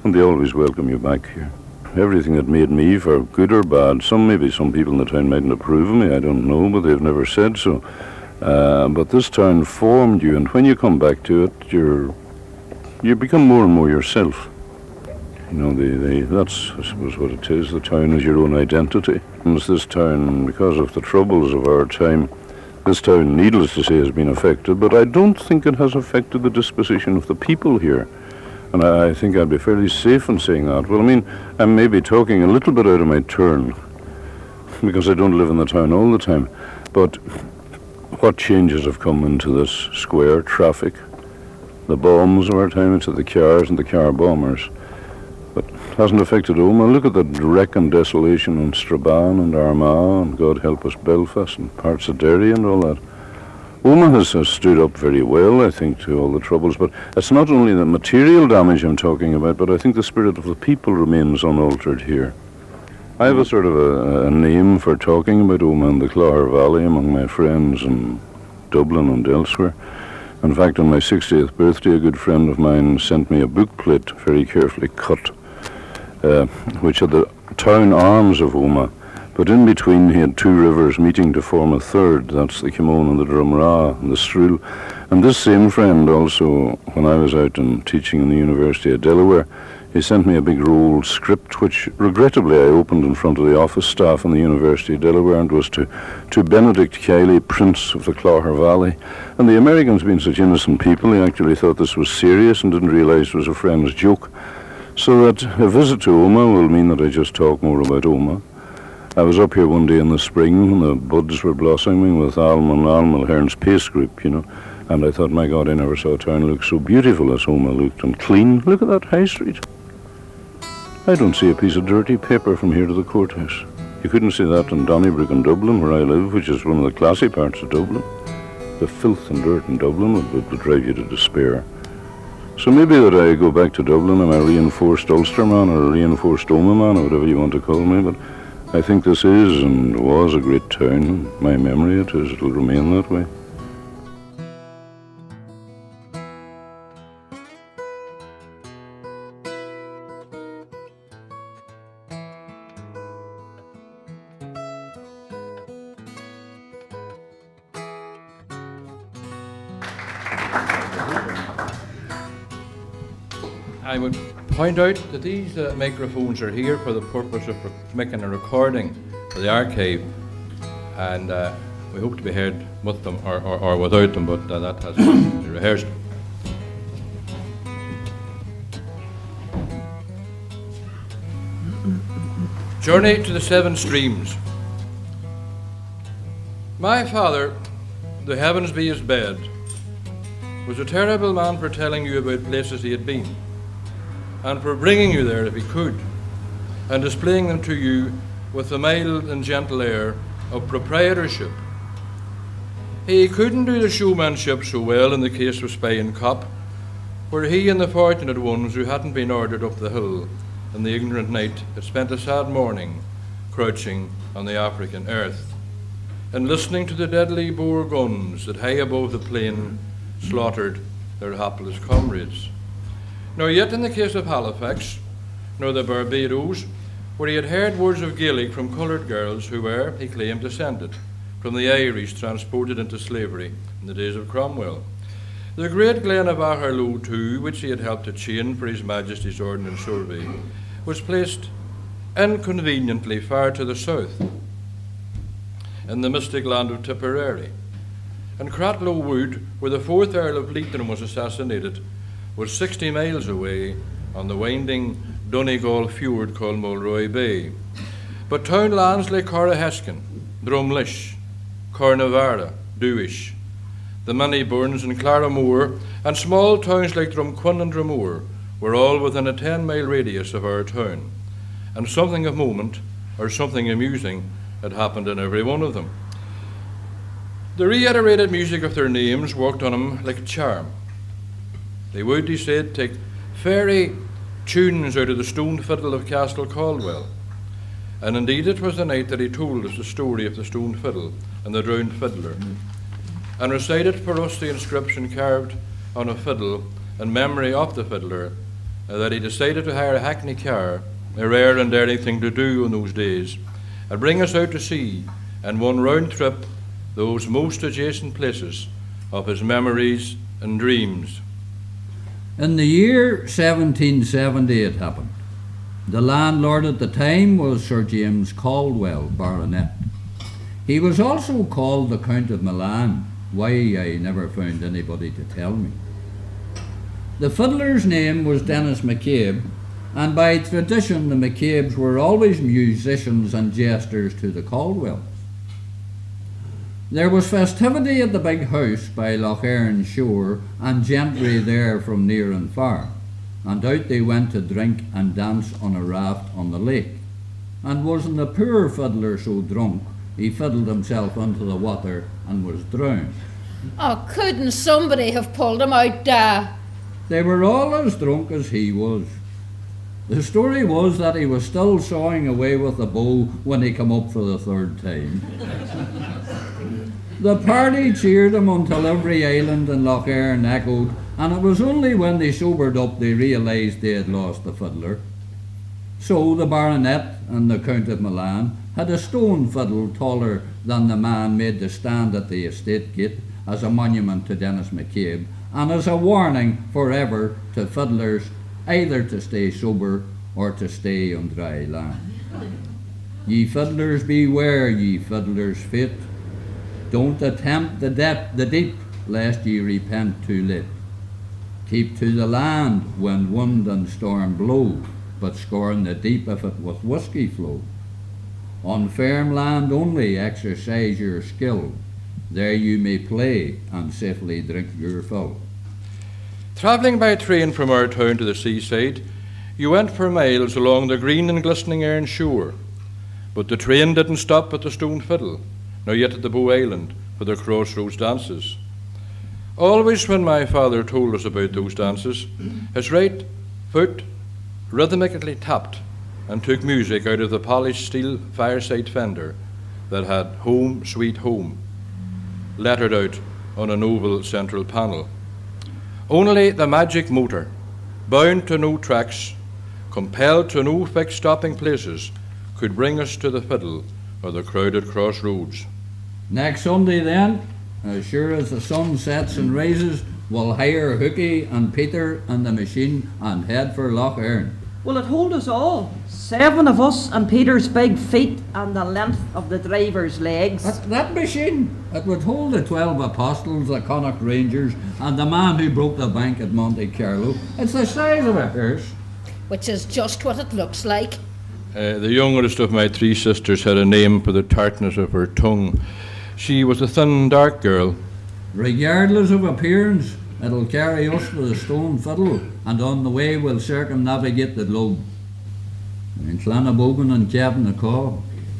Speaker 3: And they always welcome you back here. Everything that made me, for good or bad, maybe some people in the town mightn't approve of me, I don't know, but they've never said so. But this town formed you, and when you come back to it, you become more and more yourself. That's, I suppose, what it is. The town is your own identity. And it's this town, because of the troubles of our time, this town, needless to say, has been affected, but I don't think it has affected the disposition of the people here. And I think I'd be fairly safe in saying that. Well, I mean, I'm maybe talking a little bit out of my turn, because I don't live in the town all the time. But what changes have come into this square traffic? The bombs of our time, into the cars and the car bombers. But it hasn't affected Omagh. Look at the wreck and desolation in Strabane and Armagh, and God help us, Belfast and parts of Derry and all that. Omagh has stood up very well, I think, to all the troubles, but it's not only the material damage I'm talking about, but I think the spirit of the people remains unaltered here. I have a sort of a name for talking about Omagh and the Clogher Valley among my friends in Dublin and elsewhere. In fact, on my 60th birthday, a good friend of mine sent me a bookplate, very carefully cut, which had the town arms of Omagh. But in between he had two rivers meeting to form a third. That's the Kimone and the Drumragh and the Struil. And this same friend also, when I was out and teaching in the University of Delaware, he sent me a big rolled script, which regrettably I opened in front of the office staff in the University of Delaware, and was to Benedict Kiely, Prince of the Clogher Valley. And the Americans, being such innocent people, they actually thought this was serious and didn't realize it was a friend's joke. So that a visit to Omagh will mean that I just talk more about Omagh. I was up here one day in the spring when the buds were blossoming with Alm and Almahern's pace group, you know, and I thought, my God, I never saw a town look so beautiful as Omagh looked, and clean. Look at that high street. I don't see a piece of dirty paper from here to the courthouse. You couldn't see that in Donnybrook in Dublin, where I live, which is one of the classy parts of Dublin. The filth and dirt in Dublin would drive you to despair. So maybe that I go back to Dublin, I'm a reinforced Ulster man or a reinforced Omagh man, or whatever you want to call me, but I think this is and was a great town. In my memory it is, it'll remain that way.
Speaker 4: I would point out that these microphones are here for the purpose of making a recording for the archive, and we hope to be heard with them or without them, but that has to be rehearsed. Journey to the Seven Streams. My father, the heavens be his bed, was a terrible man for telling you about places he had been, and for bringing you there if he could, and displaying them to you with the mild and gentle air of proprietorship. He couldn't do the showmanship so well in the case of Spy and Cop, where he and the fortunate ones who hadn't been ordered up the hill in the ignorant night had spent a sad morning crouching on the African earth, and listening to the deadly Boer guns that high above the plain slaughtered their hapless comrades. Nor yet in the case of Halifax, nor the Barbados, where he had heard words of Gaelic from coloured girls who were, he claimed, descended from the Irish transported into slavery in the days of Cromwell. The great glen of Aherlow too, which he had helped to chain for His Majesty's Ordnance Survey, was placed inconveniently far to the south, in the mystic land of Tipperary. And Cratloe Wood, where the 4th Earl of Leitrim was assassinated, was 60 miles away on the winding Donegal fjord called Mulroy Bay. But town lands like Corraheskin, Drumlish, Cornavara, Duish, the Manyburns and Claramore, and small towns like Drumquin and Drumore were all within a 10-mile radius of our town, and something of moment or something amusing had happened in every one of them. The reiterated music of their names worked on him like a charm. They would, he said, take fairy tunes out of the stone fiddle of Castle Caldwell. And indeed it was the night that he told us the story of the stone fiddle and the drowned fiddler, and recited for us the inscription carved on a fiddle in memory of the fiddler, that he decided to hire a hackney car, a rare and daring thing to do in those days, and bring us out to see in one round trip those most adjacent places of his memories and dreams.
Speaker 5: In the year 1770 it happened. The landlord at the time was Sir James Caldwell, Baronet. He was also called the Count of Milan, why I never found anybody to tell me. The fiddler's name was Dennis McCabe, and by tradition the McCabes were always musicians and jesters to the Caldwells. There was festivity at the big house by Lough Erne shore, and gentry there from near and far, and out they went to drink and dance on a raft on the lake. And wasn't the poor fiddler so drunk, he fiddled himself into the water and was drowned.
Speaker 6: Oh, couldn't somebody have pulled him out, Da?
Speaker 5: They were all as drunk as he was. The story was that he was still sawing away with a bow when he came up for the third time. The party cheered him until every island in Lough Erne echoed, and it was only when they sobered up they realised they had lost the fiddler. So the baronet and the Count of Milan had a stone fiddle taller than the man made to stand at the estate gate as a monument to Dennis McCabe, and as a warning forever to fiddlers either to stay sober or to stay on dry land. Ye fiddlers beware, ye fiddlers fit. Don't attempt the deep, lest ye repent too late. Keep to the land when wind and storm blow, but scorn the deep if it with whisky flow. On firm land only exercise your skill. There you may play and safely drink your fill.
Speaker 4: Travelling by train from our town to the seaside, you went for miles along the green and glistening Erne shore. But the train didn't stop at the Stone Fiddle, nor yet at the Bow Island for their crossroads dances. Always when my father told us about those dances, his right foot rhythmically tapped and took music out of the polished steel fireside fender that had "Home, Sweet Home" lettered out on an oval central panel. Only the magic motor, bound to no tracks, compelled to no fixed stopping places, could bring us to the fiddle or the crowded crossroads.
Speaker 5: Next Sunday then, as sure as the sun sets and rises, we'll hire Hookie and Peter and the machine and head for Lough Erne.
Speaker 7: Will it hold us all? 7 of us and Peter's big feet and the length of the driver's legs.
Speaker 5: That machine, it would hold the 12 apostles, the Connacht Rangers, and the man who broke the bank at Monte Carlo. It's the size of a hearse.
Speaker 6: Which is just what it looks like.
Speaker 4: The youngest of my 3 sisters had a name for the tartness of her tongue. She was a thin, dark girl.
Speaker 5: Regardless of appearance, it'll carry us to the Stone Fiddle, and on the way we'll circumnavigate the globe. In Llanabogan and Cavan-na-Caw,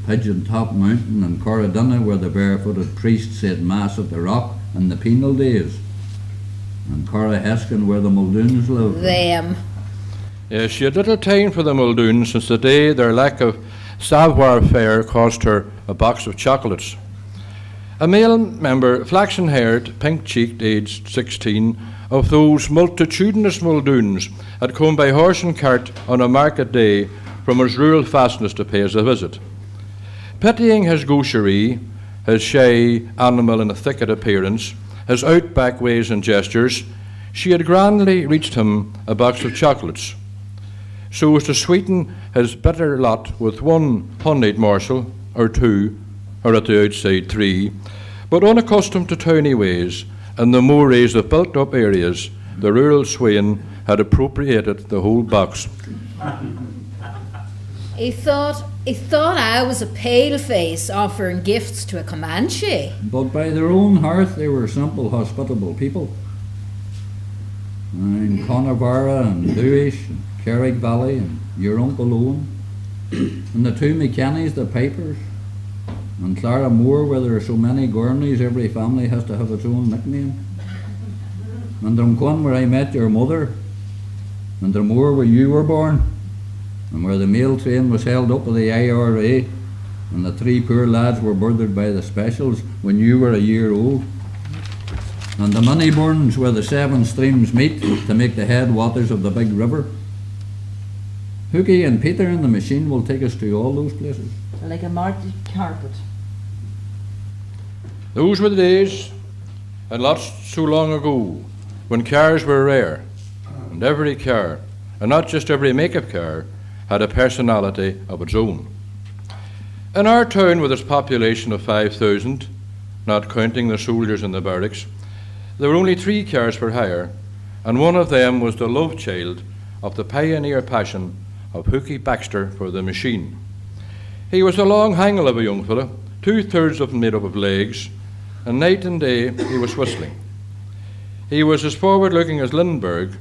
Speaker 5: Pigeon Top Mountain and Corradina, where the barefooted priest said mass at the rock in the penal days, and Corraheskin, where the Muldoons lived.
Speaker 6: Them.
Speaker 4: Yes, she had little time for the Muldoons since the day their lack of savoir faire cost her a box of chocolates. A male member, flaxen-haired, pink-cheeked, aged 16, of those multitudinous Muldoons, had come by horse and cart on a market day from his rural fastness to pay us a visit. Pitying his gaucherie, his shy animal in a thicket appearance, his outback ways and gestures, she had grandly reached him a box of chocolates, so as to sweeten his bitter lot with one honeyed morsel, or 2, or at the outside 3, but unaccustomed to towny ways and the mores of built-up areas, the rural swain had appropriated the whole box.
Speaker 6: He thought I was a pale-face offering gifts to a Comanche.
Speaker 5: But by their own hearth they were simple, hospitable people. In Connemara and Lewis and Carrick Valley and your Uncle Owen, and the 2 McKennys, the pipers, and Clara Moore, where there are so many Gormleys, every family has to have its own nickname. And Drumcon, where I met your mother, and Drumore, where you were born, and where the mail train was held up by the IRA, and the 3 poor lads were murdered by the specials when you were a year old. And the Moneyburns, where the 7 streams meet to make the headwaters of the big river. Hookie and Peter and the machine will take us to all those places.
Speaker 7: Like a marted carpet.
Speaker 4: Those were the days, and lots so long ago, when cars were rare, and every car, and not just every make-up car, had a personality of its own. In our town, with its population of 5,000, not counting the soldiers in the barracks, there were only 3 cars for hire, and one of them was the love child of the pioneer passion of Hookie Baxter for the machine. He was a long hangle of a young fellow, 2/3 of him made up of legs, and night and day he was whistling. He was as forward-looking as Lindbergh,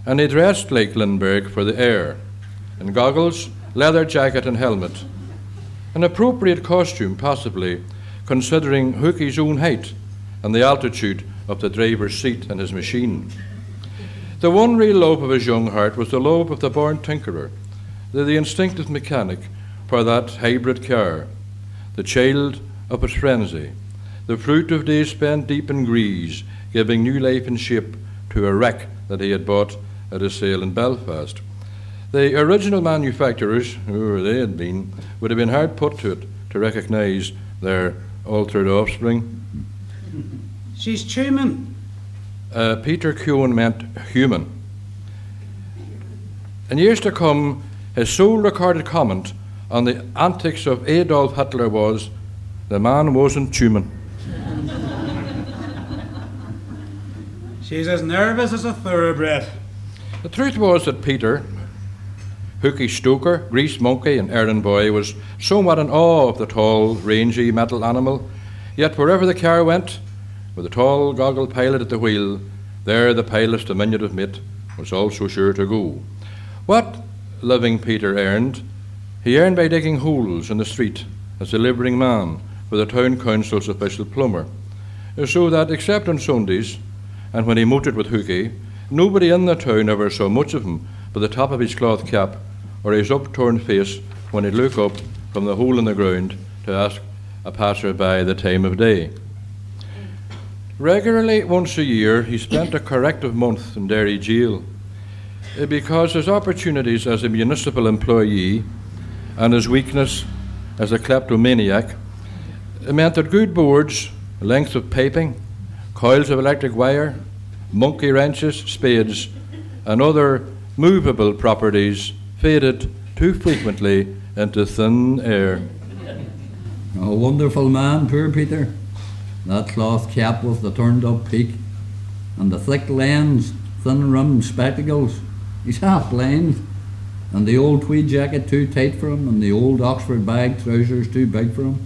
Speaker 4: and he dressed like Lindbergh for the air, in goggles, leather jacket and helmet. An appropriate costume, possibly, considering Hookie's own height and the altitude of the driver's seat and his machine. The one real love of his young heart was the love of the born tinkerer, the instinctive mechanic for that hybrid car, the child of its frenzy, the fruit of days spent deep in grease, giving new life and shape to a wreck that he had bought at a sale in Belfast. The original manufacturers, whoever they had been, would have been hard put to it to recognise their altered offspring.
Speaker 8: She's human.
Speaker 4: Peter Cowan meant human. In years to come, his sole recorded comment on the antics of Adolf Hitler was, "The man wasn't human."
Speaker 8: She's as nervous as a thoroughbred.
Speaker 4: The truth was that Peter, Hookie Stoker, grease monkey and errand boy, was somewhat in awe of the tall, rangy metal animal, yet wherever the car went, with a tall, goggled pilot at the wheel, there the pilot's diminutive mate was also sure to go. What living Peter earned, he earned by digging holes in the street as a labouring man for the town council's official plumber, so that except on Sundays, and when he motored with Hookie, nobody in the town ever saw much of him but the top of his cloth cap or his upturned face when he'd look up from the hole in the ground to ask a passer-by the time of day. Regularly, once a year, he spent a corrective month in Derry jail because his opportunities as a municipal employee and his weakness as a kleptomaniac meant that good boards, lengths of piping, coils of electric wire, monkey wrenches, spades, and other movable properties faded too frequently into thin air.
Speaker 5: A wonderful man, poor Peter. That cloth cap with the turned-up peak, and the thick lens, thin-rimmed spectacles. He's half blind, and the old tweed jacket too tight for him, and the old Oxford bag trousers too big for him,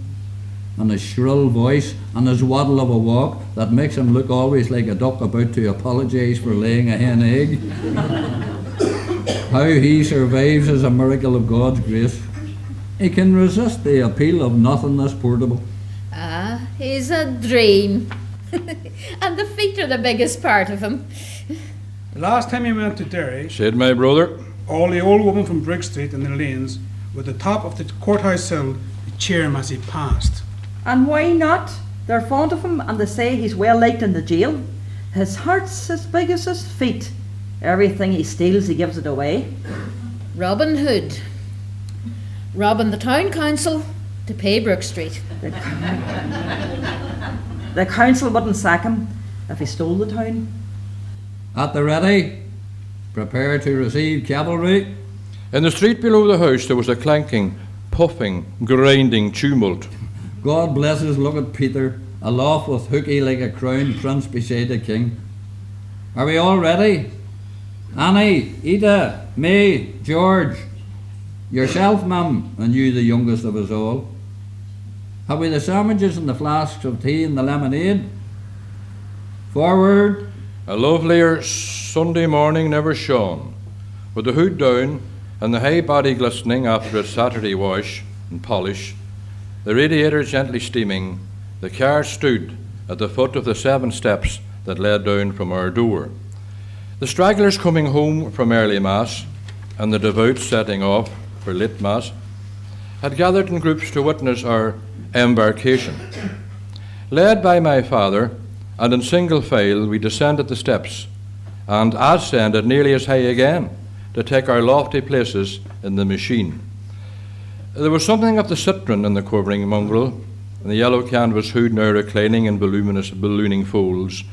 Speaker 5: and his shrill voice, and his waddle of a walk that makes him look always like a duck about to apologise for laying a hen egg. How he survives is a miracle of God's grace. He can resist the appeal of nothingness portable.
Speaker 6: Ah, he's a dream. And the feet are the biggest part of him.
Speaker 8: The last time he went to Derry,
Speaker 4: Said my brother,
Speaker 8: all the old women from Brick Street and the lanes were at the top of the courthouse hill to cheer him as he passed.
Speaker 7: And why not? They're fond of him and they say he's well liked in the jail. His heart's as big as his feet. Everything he steals, he gives it away.
Speaker 6: Robin Hood. Robbing the town council to pay Brook Street.
Speaker 7: The council wouldn't sack him if he stole the town.
Speaker 5: At the ready, prepare to receive cavalry.
Speaker 4: in the street below the house there was a clanking, puffing, grinding tumult.
Speaker 5: God bless us, look at Peter, aloft with Hookie like a crowned prince beside the king. Are we all ready? Annie, Ida, May, George, yourself, ma'am, and you the youngest of us all. Have we the sandwiches and the flasks of tea and the lemonade? Forward.
Speaker 4: A lovelier Sunday morning never shone. With the hood down and the high body glistening after its Saturday wash and polish, the radiator gently steaming, the car stood at the foot of the 7 steps that led down from our door. The stragglers coming home from early Mass and the devout setting off for late Mass had gathered in groups to witness our embarkation. Led by my father, and in single file we descended the steps and ascended nearly as high again to take our lofty places in the machine. There was something of the citron in the quivering mongrel, and the yellow canvas hood now reclining in voluminous ballooning folds,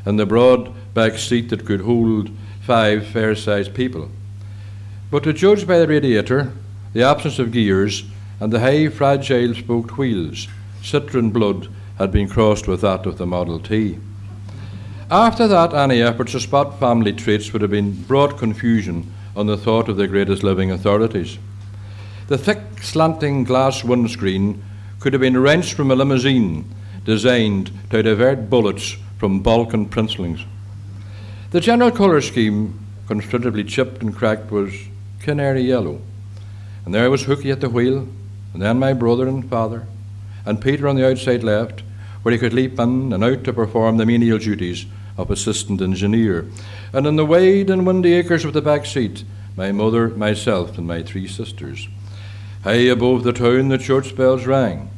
Speaker 4: and the broad back seat that could hold 5 fair-sized people. But to judge by the radiator, the absence of gears, and the high, fragile spoked wheels, citron blood had been crossed with that of the Model T. After that, any efforts to spot family traits would have been brought confusion on the thought of the greatest living authorities. The thick, slanting glass windscreen could have been wrenched from a limousine designed to divert bullets from Balkan princelings. The general colour scheme, considerably chipped and cracked, was canary yellow. And there was Hookie at the wheel, and then my brother and father, and Peter on the outside left, where he could leap in and out to perform the menial duties of assistant engineer. And in the wide and windy acres of the back seat, my mother, myself, and my 3 sisters. High above the town, the church bells rang.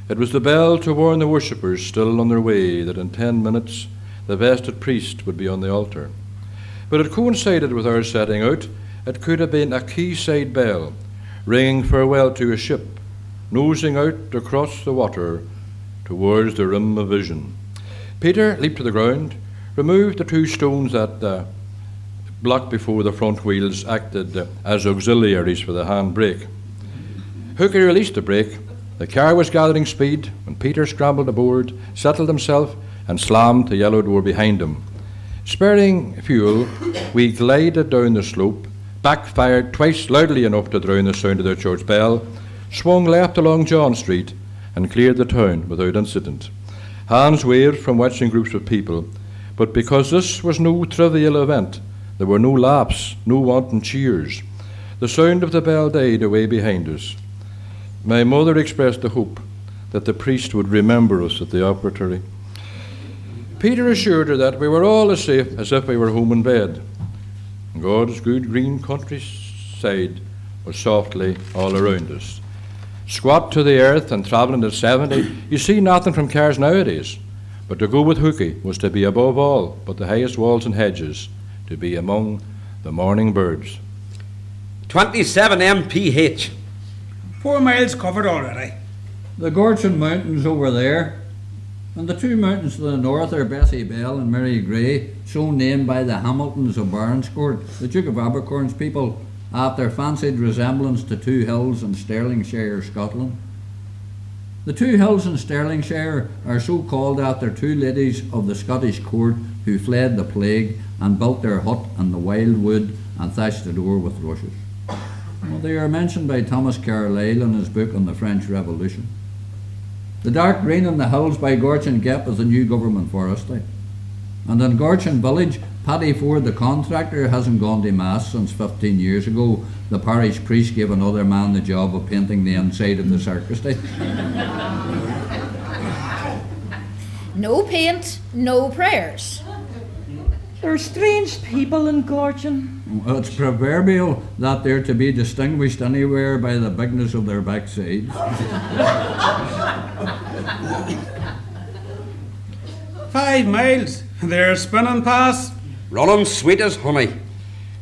Speaker 4: It was the bell to warn the worshippers still on their way that in 10 minutes the vested priest would be on the altar. But it coincided with our setting out. It could have been a quayside bell, ringing farewell to a ship, nosing out across the water towards the rim of vision. Peter leaped to the ground, removed the 2 stones that block before the front wheels acted as auxiliaries for the handbrake. Hookie released the brake. The car was gathering speed when Peter scrambled aboard, settled himself, and slammed the yellow door behind him. Sparing fuel, we glided down the slope, backfired twice loudly enough to drown the sound of the church bell, swung left along John Street, and cleared the town without incident. Hands waved from watching groups of people, but because this was no trivial event, there were no laughs, no wanton cheers. The sound of the bell died away behind us. My mother expressed the hope that the priest would remember us at the operatory. Peter assured her that we were all as safe as if we were home in bed. God's good green countryside was softly all around us. Squat to the earth and travelling at 70, you see nothing from cars nowadays. But to go with Hookie was to be above all but the highest walls and hedges, to be among the morning birds.
Speaker 9: 27 mph.
Speaker 8: 4 miles covered already.
Speaker 5: The Gorchin Mountains over there, and the 2 mountains to the north are Bessie Bell and Mary Gray, so named by the Hamiltons of Barnscourt, the Duke of Abercorn's people, after fancied resemblance to 2 hills in Stirlingshire, Scotland. The 2 hills in Stirlingshire are so called after 2 ladies of the Scottish court who fled the plague and built their hut in the wild wood and thatched the door with rushes. Well, they are mentioned by Thomas Carlyle in his book on the French Revolution. The dark green in the hills by Gorchin Gap is the new government forest. And in Gorchin village, Paddy Ford, the contractor, hasn't gone to mass since 15 years ago. The parish priest gave another man the job of painting the inside of the sacristy.
Speaker 6: No paint, no prayers.
Speaker 7: There are strange people in Gorchin.
Speaker 5: It's proverbial that they're to be distinguished anywhere by the bigness of their backsides.
Speaker 8: 5 miles. They're spinning past.
Speaker 9: Running sweet as honey.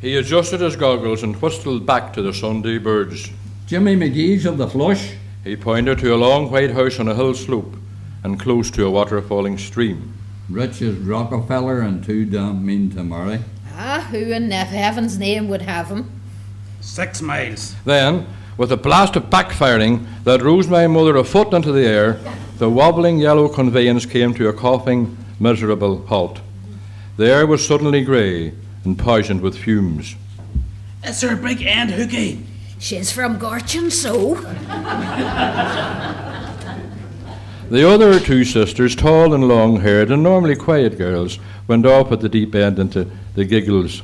Speaker 4: He adjusted his goggles and whistled back to the Sunday birds.
Speaker 5: Jimmy McGee's of the Flush.
Speaker 4: He pointed to a long white house on a hill slope and close to a water-falling stream.
Speaker 5: Rich as Rockefeller and too damn mean to marry.
Speaker 6: Ah, who in heaven's name would have him?
Speaker 8: 6 miles.
Speaker 4: Then, with a blast of backfiring that rose my mother a foot into the air, the wobbling yellow conveyance came to a coughing, miserable halt. The air was suddenly grey and poisoned with fumes.
Speaker 8: It's her big aunt Hookie.
Speaker 6: She's from Gorchin, so.
Speaker 4: The other 2 sisters, tall and long-haired and normally quiet girls, went off at the deep end into the giggles.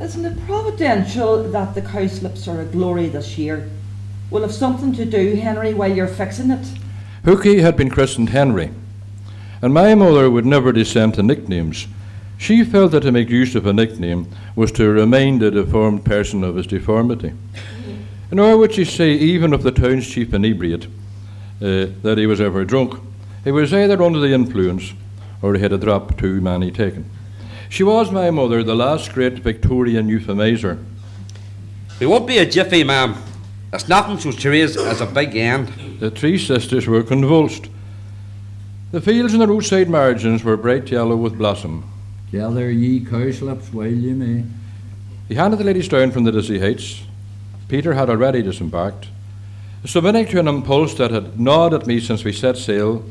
Speaker 7: Isn't it providential that the cowslips are a glory this year? We'll have something to do, Henry, while you're fixing it.
Speaker 4: Hookie had been christened Henry, and my mother would never descend to nicknames. She felt that to make use of a nickname was to remind a deformed person of his deformity. Nor would she say, even of the town's chief inebriate, that he was ever drunk. He was either under the influence or he had a drop too many taken. She was, my mother, the last great Victorian euphemizer.
Speaker 9: We won't be a jiffy, ma'am. It's nothing so serious as a big end.
Speaker 4: The 3 sisters were convulsed. The fields and the roadside margins were bright yellow with blossom.
Speaker 5: Gather ye cowslips while ye may.
Speaker 4: He handed the ladies down from the dizzy heights. Peter had already disembarked. Submitting to an impulse that had gnawed at me since we set sail,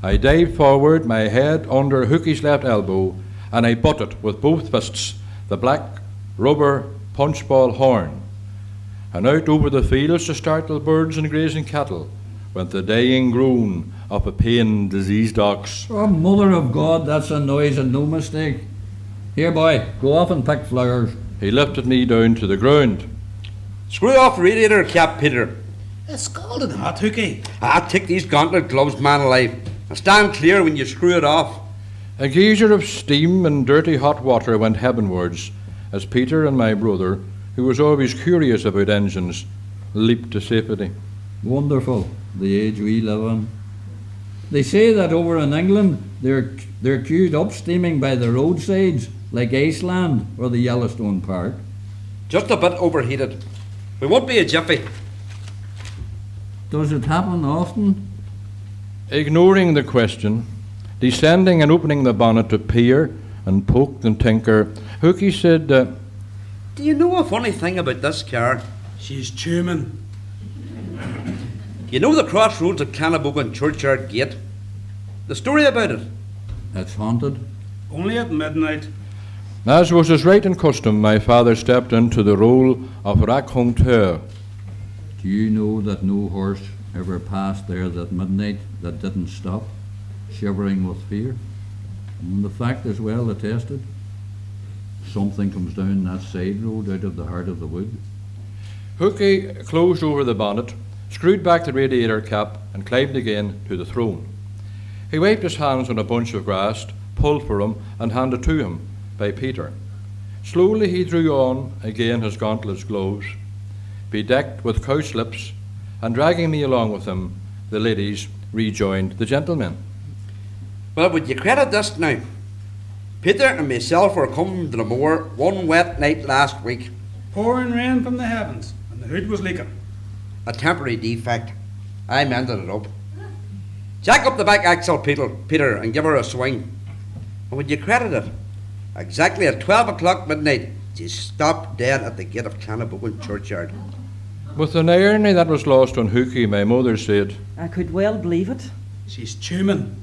Speaker 4: I dived forward, my head under Hookie's left elbow, and I butted with both fists the black rubber punch ball horn, and out over the fields to startle birds and grazing cattle went the dying groan of a pain diseased ox.
Speaker 5: Oh, Mother of God, that's a noise and no mistake. Here, boy, go off and pick flowers.
Speaker 4: He lifted me down to the ground.
Speaker 9: Screw off the radiator cap, Peter.
Speaker 8: It's scalding hot, Hookie.
Speaker 9: Take these gauntlet gloves, man alive, and stand clear when you screw it off.
Speaker 4: A geyser of steam and dirty hot water went heavenwards as Peter and my brother, who was always curious about engines, leaped to safety.
Speaker 5: Wonderful, the age we live in. They say that over in England they're queued up steaming by the roadsides like Iceland or the Yellowstone Park.
Speaker 9: Just a bit overheated. We won't be a jiffy.
Speaker 5: Does it happen often?
Speaker 4: Ignoring the question, descending and opening the bonnet to peer and poke and tinker, Hookie said,
Speaker 9: Do you know a funny thing about this car?
Speaker 8: She's tuning.
Speaker 9: You know the crossroads at Clannabogan Churchyard Gate? The story about it?
Speaker 5: It's haunted.
Speaker 8: Only at midnight.
Speaker 4: as was his right and custom, my father stepped into the role of raconteur.
Speaker 5: Do you know that no horse ever passed there that midnight that didn't stop, shivering with fear? And the fact is well attested. Something comes down that side road out of the heart of the wood.
Speaker 4: Hookie closed over the bonnet, screwed back the radiator cap, and climbed again to the throne. He wiped his hands on a bunch of grass, pulled for him, and handed to him by Peter. Slowly he drew on again his gauntless gloves, bedecked with cowslips, and dragging me along with him, the ladies rejoined the gentlemen.
Speaker 9: Well, would you credit this now? Peter and myself were coming to the moor one wet night last week.
Speaker 8: Pouring rain from the heavens, and the hood was leaking.
Speaker 9: A temporary defect. I mended it up. Jack up the back axle, Peter, and give her a swing. And would you credit it? Exactly at 12 o'clock midnight, she stopped dead at the gate of Clannabogan Churchyard.
Speaker 4: With an irony that was lost on Hookie, my mother said,
Speaker 7: I could well believe it.
Speaker 8: She's tuning.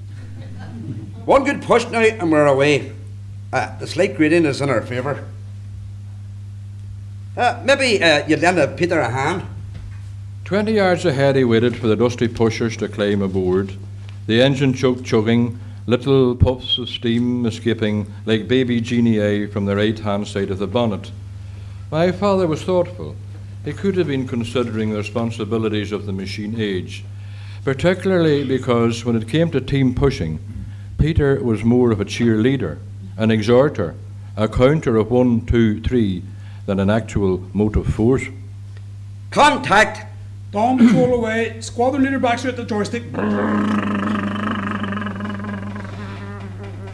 Speaker 9: One good push now and we're away. The slight gradient is in our favour. Maybe you'd lend Peter a hand.
Speaker 4: 20 yards ahead he waited for the dusty pushers to climb aboard, the engine chugging, little puffs of steam escaping like baby genii from the right-hand side of the bonnet. My father was thoughtful. He could have been considering the responsibilities of the machine age, particularly because when it came to team pushing, Peter was more of a cheerleader, an exhorter, a counter of 1, 2, 3 than an actual motive force.
Speaker 9: Contact!
Speaker 8: Dawn patrol away, squadron leader Baxter at the joystick.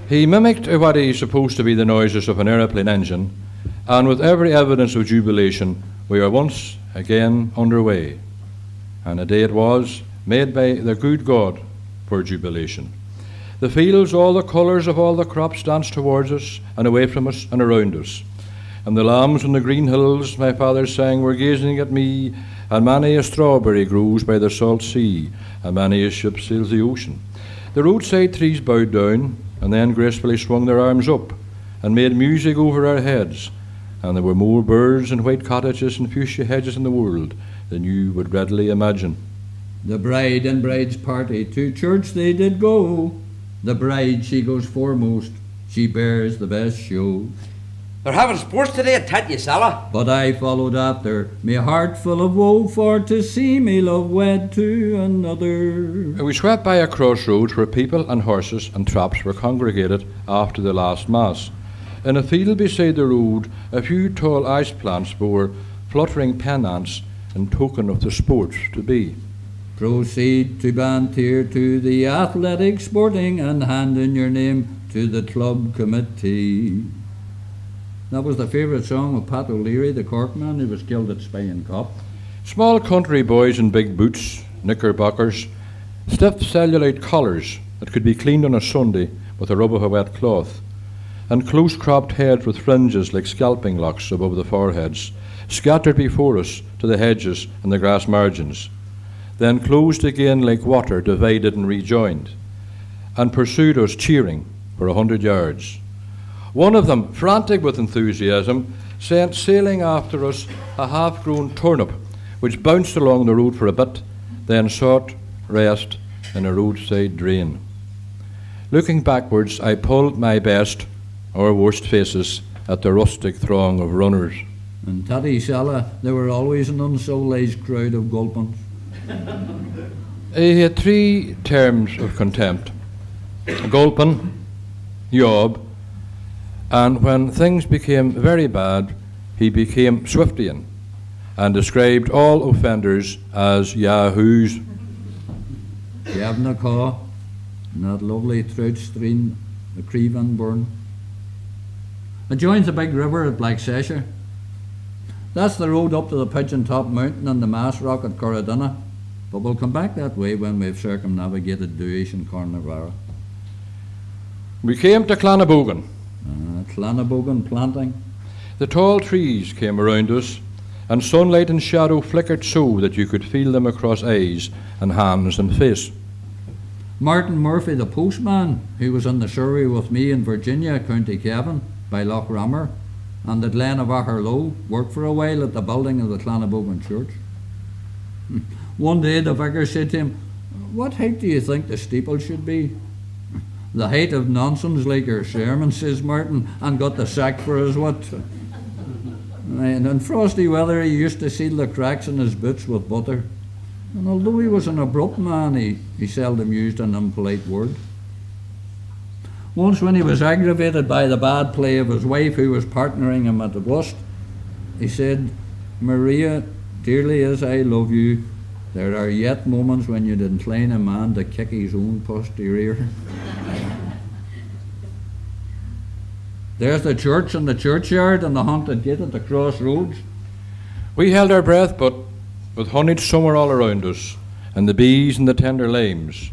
Speaker 4: He mimicked what is supposed to be the noises of an aeroplane engine, and with every evidence of jubilation, we are once again underway. And a day it was, made by the good God for jubilation. The fields, all the colours of all the crops danced towards us, and away from us, and around us. And the lambs on the green hills, my father sang, were gazing at me, and many a strawberry grows by the salt sea, and many a ship sails the ocean. The roadside trees bowed down, and then gracefully swung their arms up, and made music over our heads, and there were more birds and white cottages and fuchsia hedges in the world than you would readily imagine.
Speaker 5: The bride and bride's party to church they did go. The bride, she goes foremost, she bears the best show.
Speaker 9: They're having sports today at Tatyasala.
Speaker 5: But I followed after, me heart full of woe, for to see me love wed to another.
Speaker 4: We swept by a crossroads where people and horses and traps were congregated after the last mass. In a field beside the road, a few tall ice plants bore fluttering pennants in token of the sports to be.
Speaker 5: Proceed to Bantier to the athletic sporting, and hand in your name to the club committee. That was the favourite song of Pat O'Leary, the Corkman, who was killed at Spain Cup.
Speaker 4: Small country boys in big boots, knickerbockers, stiff cellulite collars that could be cleaned on a Sunday with a rub of a wet cloth, and close-cropped heads with fringes like scalping locks above the foreheads, scattered before us to the hedges and the grass margins, then closed again like water divided and rejoined, and pursued us cheering for 100 yards. One of them, frantic with enthusiasm, sent sailing after us a half-grown turnip, which bounced along the road for a bit, then sought rest in a roadside drain. Looking backwards, I pulled my best, or worst faces, at the rustic throng of runners.
Speaker 5: In Tattysella, there were always an uncivilized crowd of gulpins.
Speaker 4: He had 3 terms of contempt: gulpin, yob, and when things became very bad, he became Swiftian and described all offenders as yahoos.
Speaker 5: Yavna Caw, and that lovely trout stream, the Crevan burn. It joins the big river at Blacksesher. That's the road up to the Pigeon Top Mountain and the Mass Rock at Aosdána. But we'll come back that way when we've circumnavigated Dooish and Cornavara.
Speaker 4: We came to Clannabogan.
Speaker 5: Clannabogan planting.
Speaker 4: The tall trees came around us, and sunlight and shadow flickered so that you could feel them across eyes and hands and face.
Speaker 5: Martin Murphy, the postman, who was on the survey with me in Virginia, County Cavan, by Loch Rammer, and the Glen of Aherlow, worked for a while at the building of the Clannabogan Church. One day the vicar said to him, "What height do you think the steeple should be?" "The height of nonsense like your sermon," says Martin, and got the sack for his what. And in frosty weather he used to seal the cracks in his boots with butter. And although he was an abrupt man, he seldom used an impolite word. Once when he was aggravated by the bad play of his wife who was partnering him at the bust, he said, "Maria, dearly as I love you, there are yet moments when you'd incline a man to kick his own posterior." There's the church and the churchyard and the haunted gate at the crossroads.
Speaker 4: We held our breath, but with honeyed summer all around us, and the bees and the tender limes,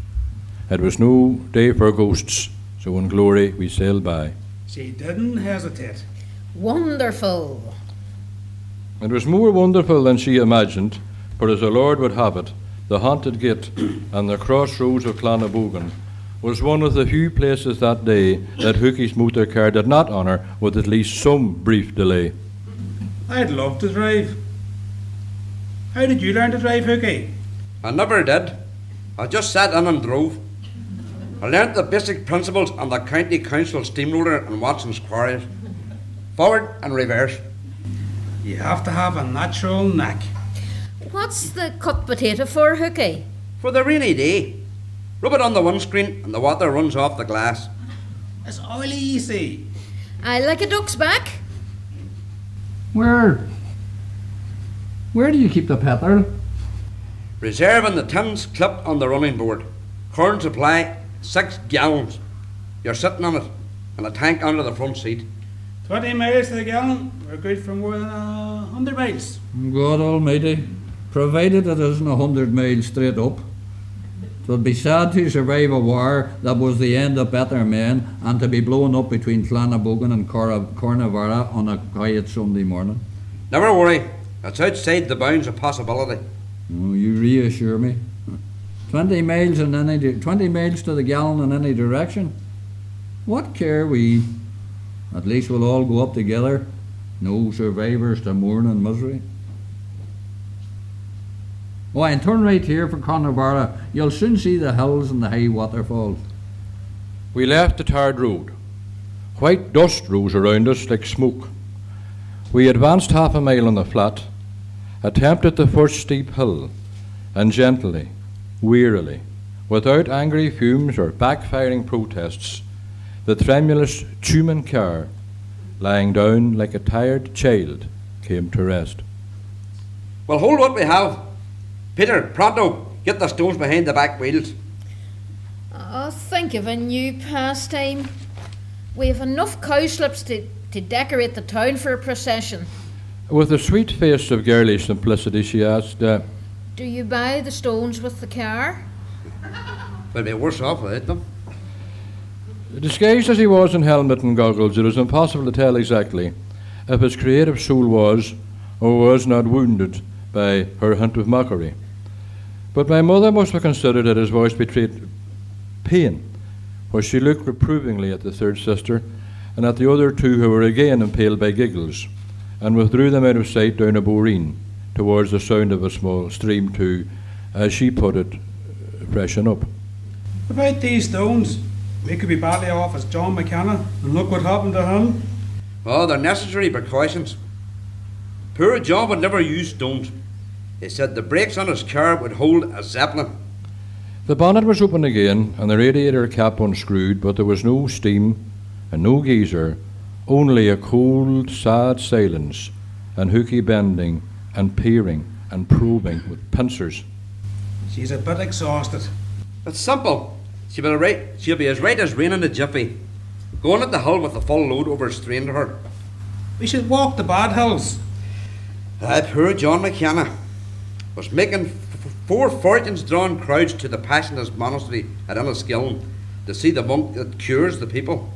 Speaker 4: it was no day for ghosts, so in glory we sailed by.
Speaker 8: She didn't hesitate.
Speaker 6: Wonderful.
Speaker 4: It was more wonderful than she imagined, for as the Lord would have it, the haunted gate and the crossroads of Clannabogan was one of the few places that day that Hookie's motor car did not honour with at least some brief delay.
Speaker 8: I'd love to drive. How did you learn to drive, Hookie?
Speaker 9: I never did. I just sat in and drove. I learnt the basic principles on the County Council steamroller and Watson's quarries. Forward and reverse.
Speaker 8: You have to have a natural knack.
Speaker 6: What's the cut potato for, Hookie?
Speaker 9: For the rainy day. Rub it on the windscreen and the water runs off the glass.
Speaker 8: It's oily, you see.
Speaker 6: I like a duck's back.
Speaker 5: Where do you keep the petrol?
Speaker 9: Reserving the tins clipped on the running board. Current supply, 6 gallons. You're sitting on it, and a tank under the front seat.
Speaker 8: 20 miles to the gallon. We're good for more than 100 miles.
Speaker 5: God almighty, provided it isn't 100 miles straight up. 'Twould be sad to survive a war that was the end of better men and to be blown up between Clannabogan and Cornavara on a quiet Sunday morning.
Speaker 9: Never worry, it's outside the bounds of possibility.
Speaker 5: Oh, you reassure me. 20 miles in 20 miles to the gallon in any direction. What care we? At least we'll all go up together. No survivors to mourn in misery. Oh, and turn right here for Cornavara. You'll soon see the hills and the high waterfalls.
Speaker 4: We left the tarred road. White dust rose around us like smoke. We advanced half a mile on the flat, attempted the first steep hill, and gently, wearily, without angry fumes or backfiring protests, the tremulous Tumen car, lying down like a tired child, came to rest.
Speaker 9: Well, hold what we have. Peter, pronto, get the stones behind the back wheels.
Speaker 6: Oh, think of a new pastime. We have enough cowslips to decorate the town for a procession.
Speaker 4: With a sweet face of girlish simplicity, she asked,
Speaker 6: Do you buy the stones with the car?
Speaker 9: We'll be worse off without them.
Speaker 4: Disguised as he was in helmet and goggles, it was impossible to tell exactly if his creative soul was or was not wounded by her hint of mockery. But my mother must have considered that his voice betrayed pain, for she looked reprovingly at the third sister and at the other two who were again impaled by giggles, and withdrew them out of sight down a boreen, towards the sound of a small stream to, as she put it, freshen up.
Speaker 8: About these stones, we could be badly off as John McKenna, and look what happened to him.
Speaker 9: Oh, they're necessary precautions. Poor John would never use stones. He said the brakes on his car would hold a zeppelin.
Speaker 4: The bonnet was open again, and the radiator cap unscrewed, but there was no steam and no geyser, only a cold, sad silence, and Hooky bending and peering and probing with pincers.
Speaker 8: She's a bit exhausted.
Speaker 9: It's simple. She'll be as right as rain in a jiffy. Going at the hill with a full load overstrained her.
Speaker 8: We should walk the bad hills.
Speaker 9: Poor John McKenna was making 4 fortunes drawing crowds to the Passionist monastery at Enniskillen to see the monk that cures the people.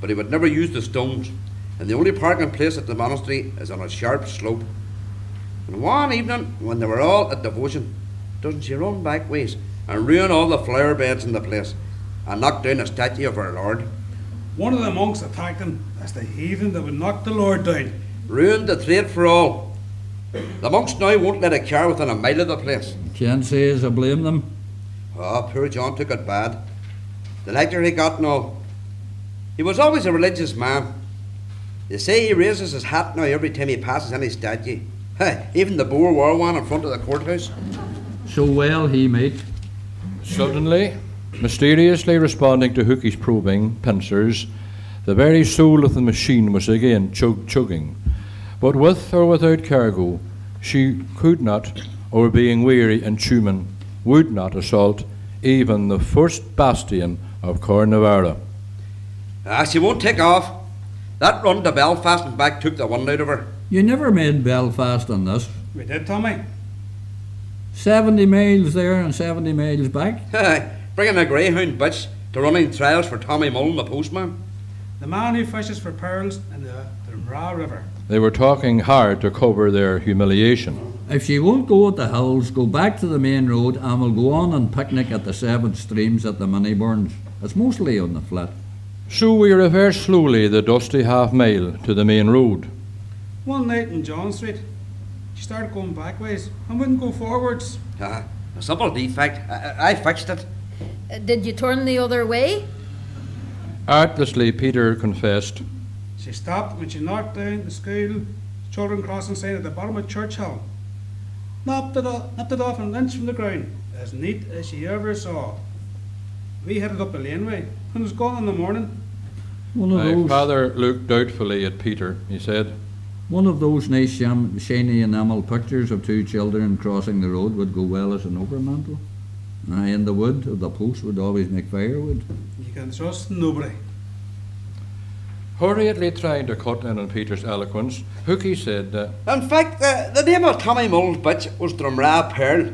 Speaker 9: But he would never use the stones, and the only parking place at the monastery is on a sharp slope. And one evening, when they were all at devotion, doesn't she run back ways and ruin all the flower beds in the place and knock down a statue of our Lord?
Speaker 8: One of the monks attacked him as the heathen that would knock the Lord down.
Speaker 9: Ruined the trade for all. The monks now won't let a car within a mile of the place.
Speaker 5: Can't say as I blame them.
Speaker 9: Oh, poor John took it bad. The lecture he got and all. He was always a religious man. They say he raises his hat now every time he passes any statue. Even the Boer War one in front of the courthouse.
Speaker 5: So well he might.
Speaker 4: Suddenly, mysteriously responding to Hooky's probing pincers, the very soul of the machine was again chugging. But with or without cargo, she could not, or being weary and human, would not assault even the first bastion of Cornavara.
Speaker 9: She won't take off. That run to Belfast and back took the wind out of her.
Speaker 5: You never made Belfast on this.
Speaker 8: We did, Tommy.
Speaker 5: 70 miles there and 70 miles back.
Speaker 9: Bringing a greyhound bitch to running trials for Tommy Mullen, the postman.
Speaker 8: The man who fishes for pearls in the Raw River.
Speaker 4: They were talking hard to cover their humiliation.
Speaker 5: If she won't go at the hills, go back to the main road and we'll go on and picnic at the 7 streams at the Miniburns. It's mostly on the flat.
Speaker 4: So we reversed slowly the dusty half-mile to the main road.
Speaker 8: One night in John Street, she started going backways and wouldn't go forwards.
Speaker 9: A simple defect. I fixed it.
Speaker 6: Did you turn the other way?
Speaker 4: Artlessly, Peter confessed.
Speaker 8: She stopped when she knocked down the school children crossing sign at the bottom of Church Hill. Knocked it off an inch from the ground, as neat as she ever saw. We headed up the laneway, and it was gone in the morning.
Speaker 4: My father looked doubtfully at Peter. He said,
Speaker 5: one of those nice shiny enamel pictures of 2 children crossing the road would go well as an overmantel. And the wood of the post would always make firewood.
Speaker 8: You can trust nobody.
Speaker 4: Hurriedly trying to cut in on Peter's eloquence, Hooky said,
Speaker 9: in fact, the name of Tommy Mullen's bitch was Drumra Pearl.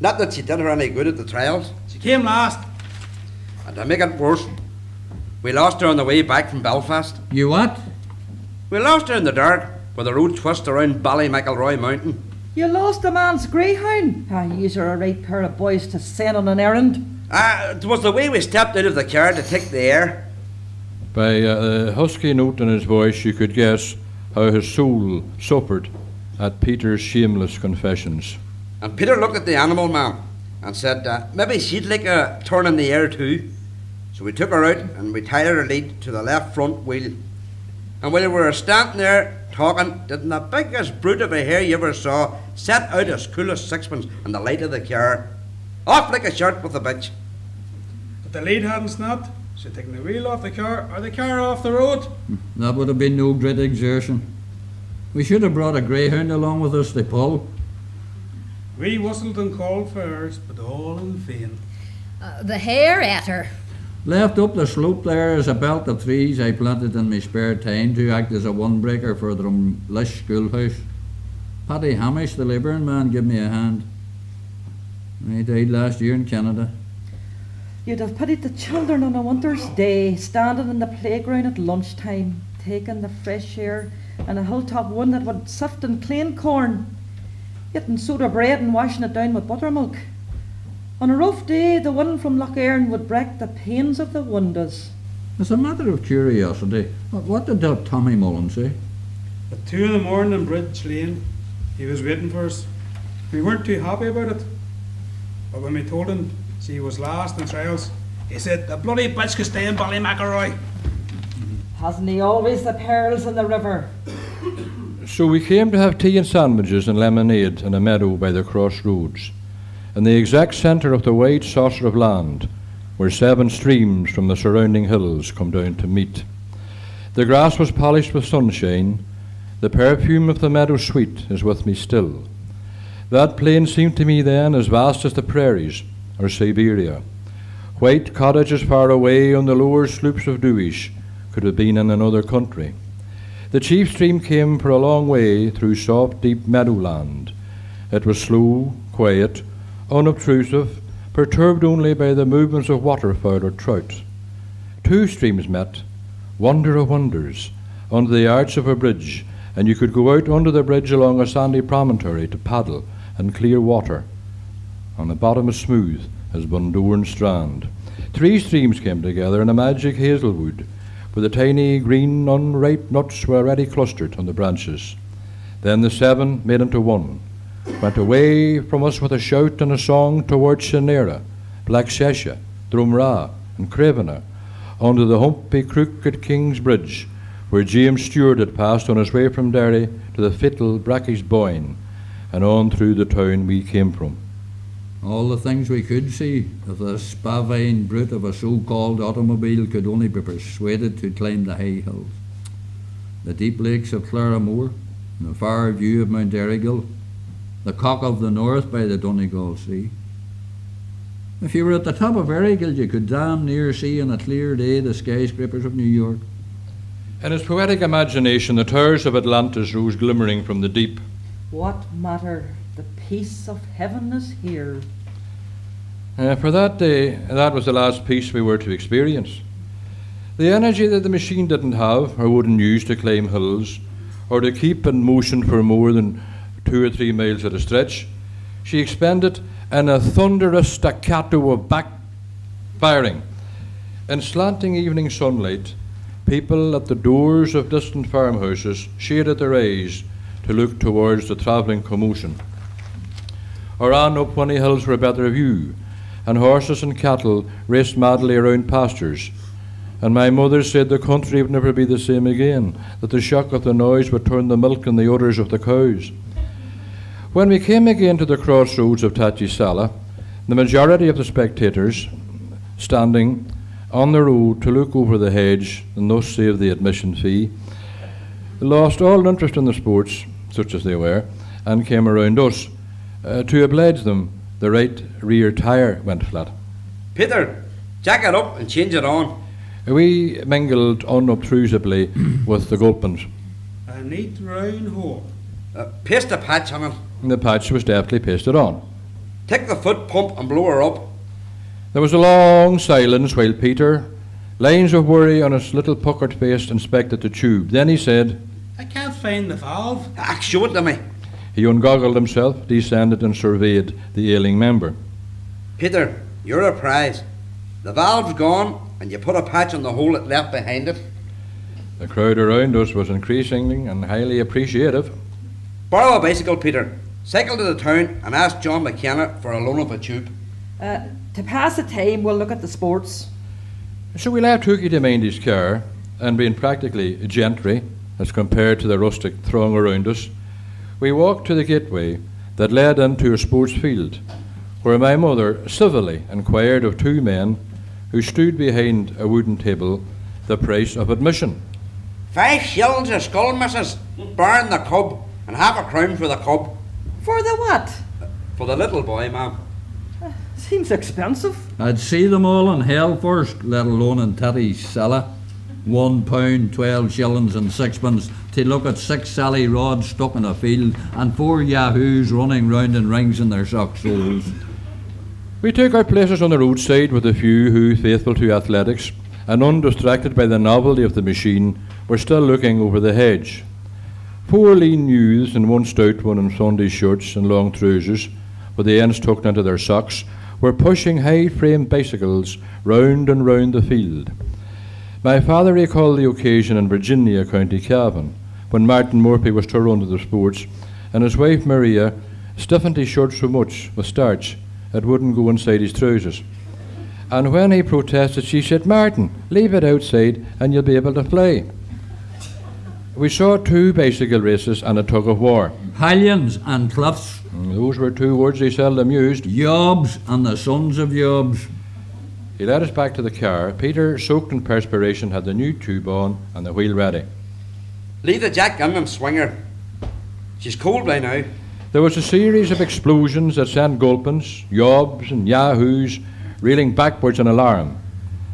Speaker 9: Not that she did her any good at the trials.
Speaker 8: She came last.
Speaker 9: And to make it worse, we lost her on the way back from Belfast.
Speaker 5: You what?
Speaker 9: We lost her in the dark, where the road twists around Ballymcilroy Mountain.
Speaker 7: You lost a man's greyhound. Yous are a right pair of boys to send on an errand.
Speaker 9: It was the way we stepped out of the car to take the air.
Speaker 4: By a husky note in his voice, you could guess how his soul suffered at Peter's shameless confessions.
Speaker 9: And Peter looked at the animal man and said, maybe she'd like a turn in the air too. So we took her out and we tied her lead to the left front wheel. And while we were standing there talking, didn't the biggest brute of a hare you ever saw set out as cool as sixpence in the light of the car, off like a shot with the bitch.
Speaker 8: If the lead hadn't snapped, she'd taken the wheel off the car or the car off the road.
Speaker 5: That would have been no great exertion. We should have brought a greyhound along with us to pull.
Speaker 8: We whistled and called for hers, but all in vain.
Speaker 6: The hare ate her.
Speaker 5: Left up the slope there is a belt of trees I planted in my spare time to act as a windbreaker for the Drumlish schoolhouse. Paddy Hamish, the labouring man, gave me a hand. He died last year in Canada.
Speaker 7: You'd have pitied the children on a winter's day, standing in the playground at lunchtime, taking the fresh air and a hilltop wind that would sift and clean corn, eating soda bread and washing it down with buttermilk. On a rough day, the wind from Lough Erne would break the panes of the windows.
Speaker 5: As a matter of curiosity, what did that Tommy Mullen say?
Speaker 8: At 2 in the morning in Bridge Lane, he was waiting for us. We weren't too happy about it. But when we told him she was last in trials, he said, the bloody bitch could stay in Ballymacroy.
Speaker 7: Hasn't he always the pearls in the river?
Speaker 4: So we came to have tea and sandwiches and lemonade in a meadow by the crossroads, in the exact centre of the wide saucer of land, where 7 streams from the surrounding hills come down to meet. The grass was polished with sunshine. The perfume of the meadow sweet is with me still. That plain seemed to me then as vast as the prairies or Siberia. White cottages far away on the lower slopes of Dewish could have been in another country. The chief stream came for a long way through soft, deep meadowland. It was slow, quiet, unobtrusive, perturbed only by the movements of waterfowl or trout. 2 streams met, wonder of wonders, under the arch of a bridge, and you could go out under the bridge along a sandy promontory to paddle in clear water. On the bottom is smooth as Bundoran Strand. 3 streams came together in a magic hazelwood, where the tiny green unripe nuts were already clustered on the branches. Then the 7 made into one, went away from us with a shout and a song towards Shinera, Black Shesha, Drumra, and Cravena, under the humpy, crooked King's Bridge, where James Stewart had passed on his way from Derry to the fatal brackish Boyne, and on through the town we came from.
Speaker 5: All the things we could see, if the spavine brute of a so-called automobile could only be persuaded to climb the high hills. The deep lakes of Claramore, the far view of Mount Errigal, the cock of the north by the Donegal Sea. If you were at the top of Errigal, you could damn near see on a clear day the skyscrapers of New York.
Speaker 4: In his poetic imagination, the towers of Atlantis rose glimmering from the deep.
Speaker 7: What matter? The peace of heaven is here.
Speaker 4: For that day, that was the last peace we were to experience. The energy that the machine didn't have or wouldn't use to climb hills or to keep in motion for more than 2 or 3 miles at a stretch, she expended in a thunderous staccato of backfiring. In slanting evening sunlight, people at the doors of distant farmhouses shaded their eyes to look towards the travelling commotion, or on up Whinny hills for a better view, and horses and cattle raced madly around pastures. And my mother said the country would never be the same again, that the shock of the noise would turn the milk and the udders of the cows. When we came again to the crossroads of Tattisala, the majority of the spectators, standing on the road to look over the hedge and thus save the admission fee, lost all interest in the sports, such as they were, and came around us. To oblige them, the right rear tyre went flat.
Speaker 9: Peter, jack it up and change it on.
Speaker 4: We mingled unobtrusively with the Gulpins.
Speaker 8: A neat round hole.
Speaker 9: Paste a patch on it.
Speaker 4: The patch was deftly pasted on.
Speaker 9: Take the foot pump and blow her up.
Speaker 4: There was a long silence while Peter, lines of worry on his little puckered face, inspected the tube. Then he said,
Speaker 8: I can't find the valve.
Speaker 9: Show it to me.
Speaker 4: He ungoggled himself, descended and surveyed the ailing member.
Speaker 9: Peter, you're a prize. The valve's gone and you put a patch on the hole it left behind it.
Speaker 4: The crowd around us was increasing and highly appreciative.
Speaker 9: Borrow a bicycle, Peter. Cycle to the town and ask John McKenna for a loan of a tube.
Speaker 7: To pass the time, we'll look at the sports.
Speaker 4: So we left Hookie to mind his car, and being practically gentry as compared to the rustic throng around us, we walked to the gateway that led into a sports field, where my mother civilly inquired of 2 men who stood behind a wooden table the price of admission.
Speaker 9: 5 shillings a skull, missus. Burn the cub, and £0.50 for the cub.
Speaker 7: For the what?
Speaker 9: For the little boy, ma'am.
Speaker 7: Seems expensive.
Speaker 5: I'd see them all in hell first, let alone in Tattisala. £1, 12 shillings and 6pence to look at 6 Sally rods stuck in a field and 4 yahoos running round in rings in their sock soles.
Speaker 4: We took our places on the roadside with a few who, faithful to athletics and undistracted by the novelty of the machine, were still looking over the hedge. 4 lean youths and 1 stout one in Sunday shirts and long trousers, with the ends tucked into their socks, were pushing high-framed bicycles round and round the field. My father recalled the occasion in Virginia, County Cavan, when Martin Murphy was to run to the sports, and his wife Maria stiffened his shirt so much with starch it wouldn't go inside his trousers. And when he protested, she said, "Martin, leave it outside and you'll be able to play." We saw 2 bicycle races and a tug of war.
Speaker 5: Hallions and cliffs.
Speaker 4: Those were 2 words he seldom used.
Speaker 5: Yobs and the sons of Yobs.
Speaker 4: He led us back to the car. Peter, soaked in perspiration, had the new tube on and the wheel ready.
Speaker 9: Leave the jack in them, swinger. She's cold by now.
Speaker 4: There was a series of explosions that sent gulpins, yobs and yahoos reeling backwards in alarm.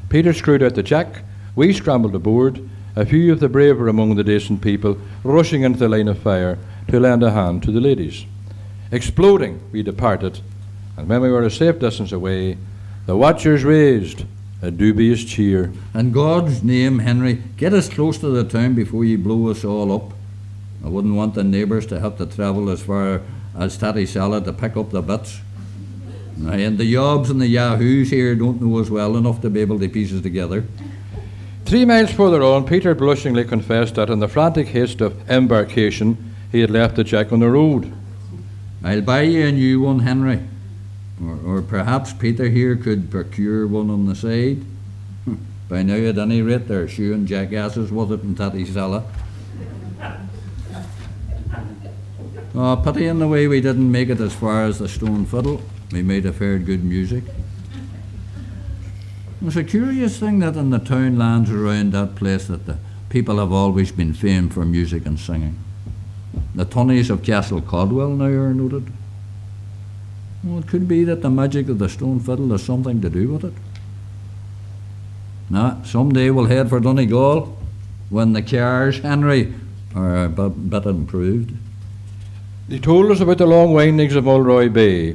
Speaker 4: Peter screwed out the jack, we scrambled aboard, a few of the braver among the decent people rushing into the line of fire to lend a hand to the ladies. Exploding, we departed, and when we were a safe distance away, the watchers raised a dubious cheer.
Speaker 5: In God's name, Henry, get us close to the town before you blow us all up. I wouldn't want the neighbours to have to travel as far as Tattisala to pick up the bits. And the Yobs and the Yahoos here don't know us well enough to be able to piece us together.
Speaker 4: 3 miles further on, Peter blushingly confessed that in the frantic haste of embarkation, he had left the jack on the road.
Speaker 5: I'll buy you a new one, Henry. Or perhaps Peter here could procure one on the side. By now, at any rate, they're shoeing jackasses with it in Tattisala. Oh, pity in the way we didn't make it as far as the Stone Fiddle. We might have heard good music. It's a curious thing that in the town lands around that place that the people have always been famed for music and singing. The tunnies of Castle Codwell now are noted. Well, it could be that the magic of the Stone Fiddle has something to do with it. Now, someday we'll head for Donegal when the cars, Henry, are a bit improved.
Speaker 4: He told us about the long windings of Mulroy Bay.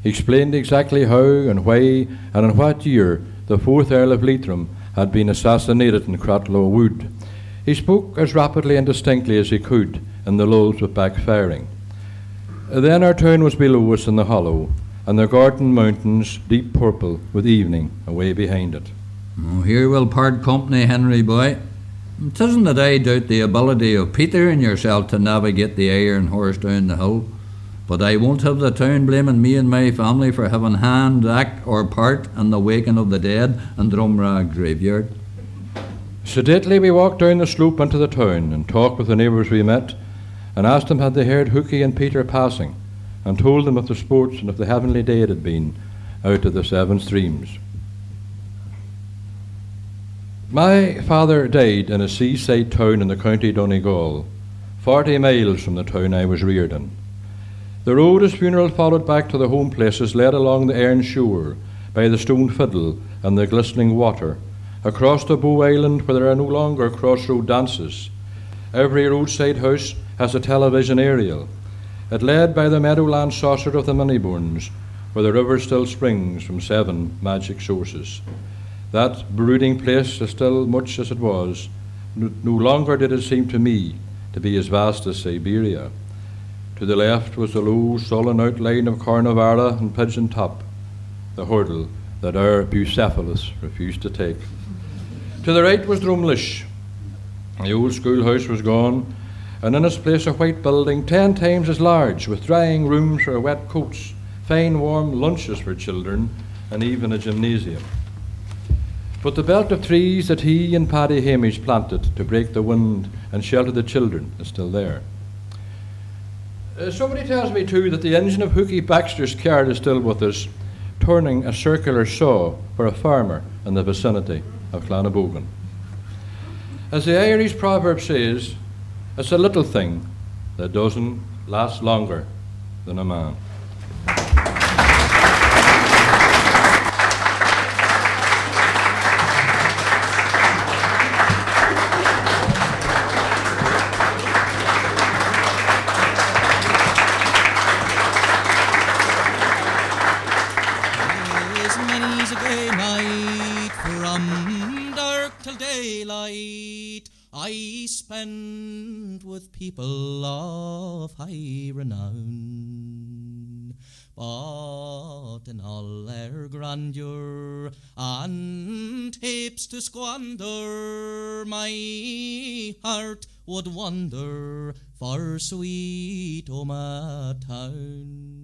Speaker 4: He explained exactly how and why and in what year the 4th Earl of Leitrim had been assassinated in Cratloe Wood. He spoke as rapidly and distinctly as he could in the lulls of backfiring. Then our town was below us in the hollow, and the Garden Mountains, deep purple with evening, away behind it.
Speaker 5: Oh, here we'll part company, Henry boy. 'Tisn't that I doubt the ability of Peter and yourself to navigate the iron horse down the hill, but I won't have the town blaming me and my family for having hand, act, or part in the waking of the dead in Drumrag graveyard.
Speaker 4: Sedately we walked down the slope into the town and talked with the neighbours we met, and asked them had they heard Hookie and Peter passing, and told them of the sports and of the heavenly day it had been out of the 7 streams. My father died in a seaside town in the county Donegal, 40 miles from the town I was reared in. The road his funeral followed back to the home places led along the Erne shore, by the Stone Fiddle and the glistening water, across the Bow Island where there are no longer crossroad dances. Every roadside house has a television aerial. It led by the meadowland saucer of the Minnieburns, where the river still springs from 7 magic sources. That brooding place is still much as it was. No longer did it seem to me to be as vast as Siberia. To the left was the low, sullen outline of Carnavara and Pigeon Top, the hurdle that our Bucephalus refused to take. To the right was Drumlish. The old schoolhouse was gone, and in its place a white building 10 times as large, with drying rooms for wet coats, fine warm lunches for children, and even a gymnasium. But the belt of trees that he and Paddy Hamish planted to break the wind and shelter the children is still there. Somebody tells me too that the engine of Hookie Baxter's car is still with us, turning a circular saw for a farmer in the vicinity of Clannabogan. As the Irish proverb says, it's a little thing that doesn't last longer than a man.
Speaker 10: I spend with people of high renown, but in all their grandeur and heaps to squander, my heart would wander for sweet Omagh town.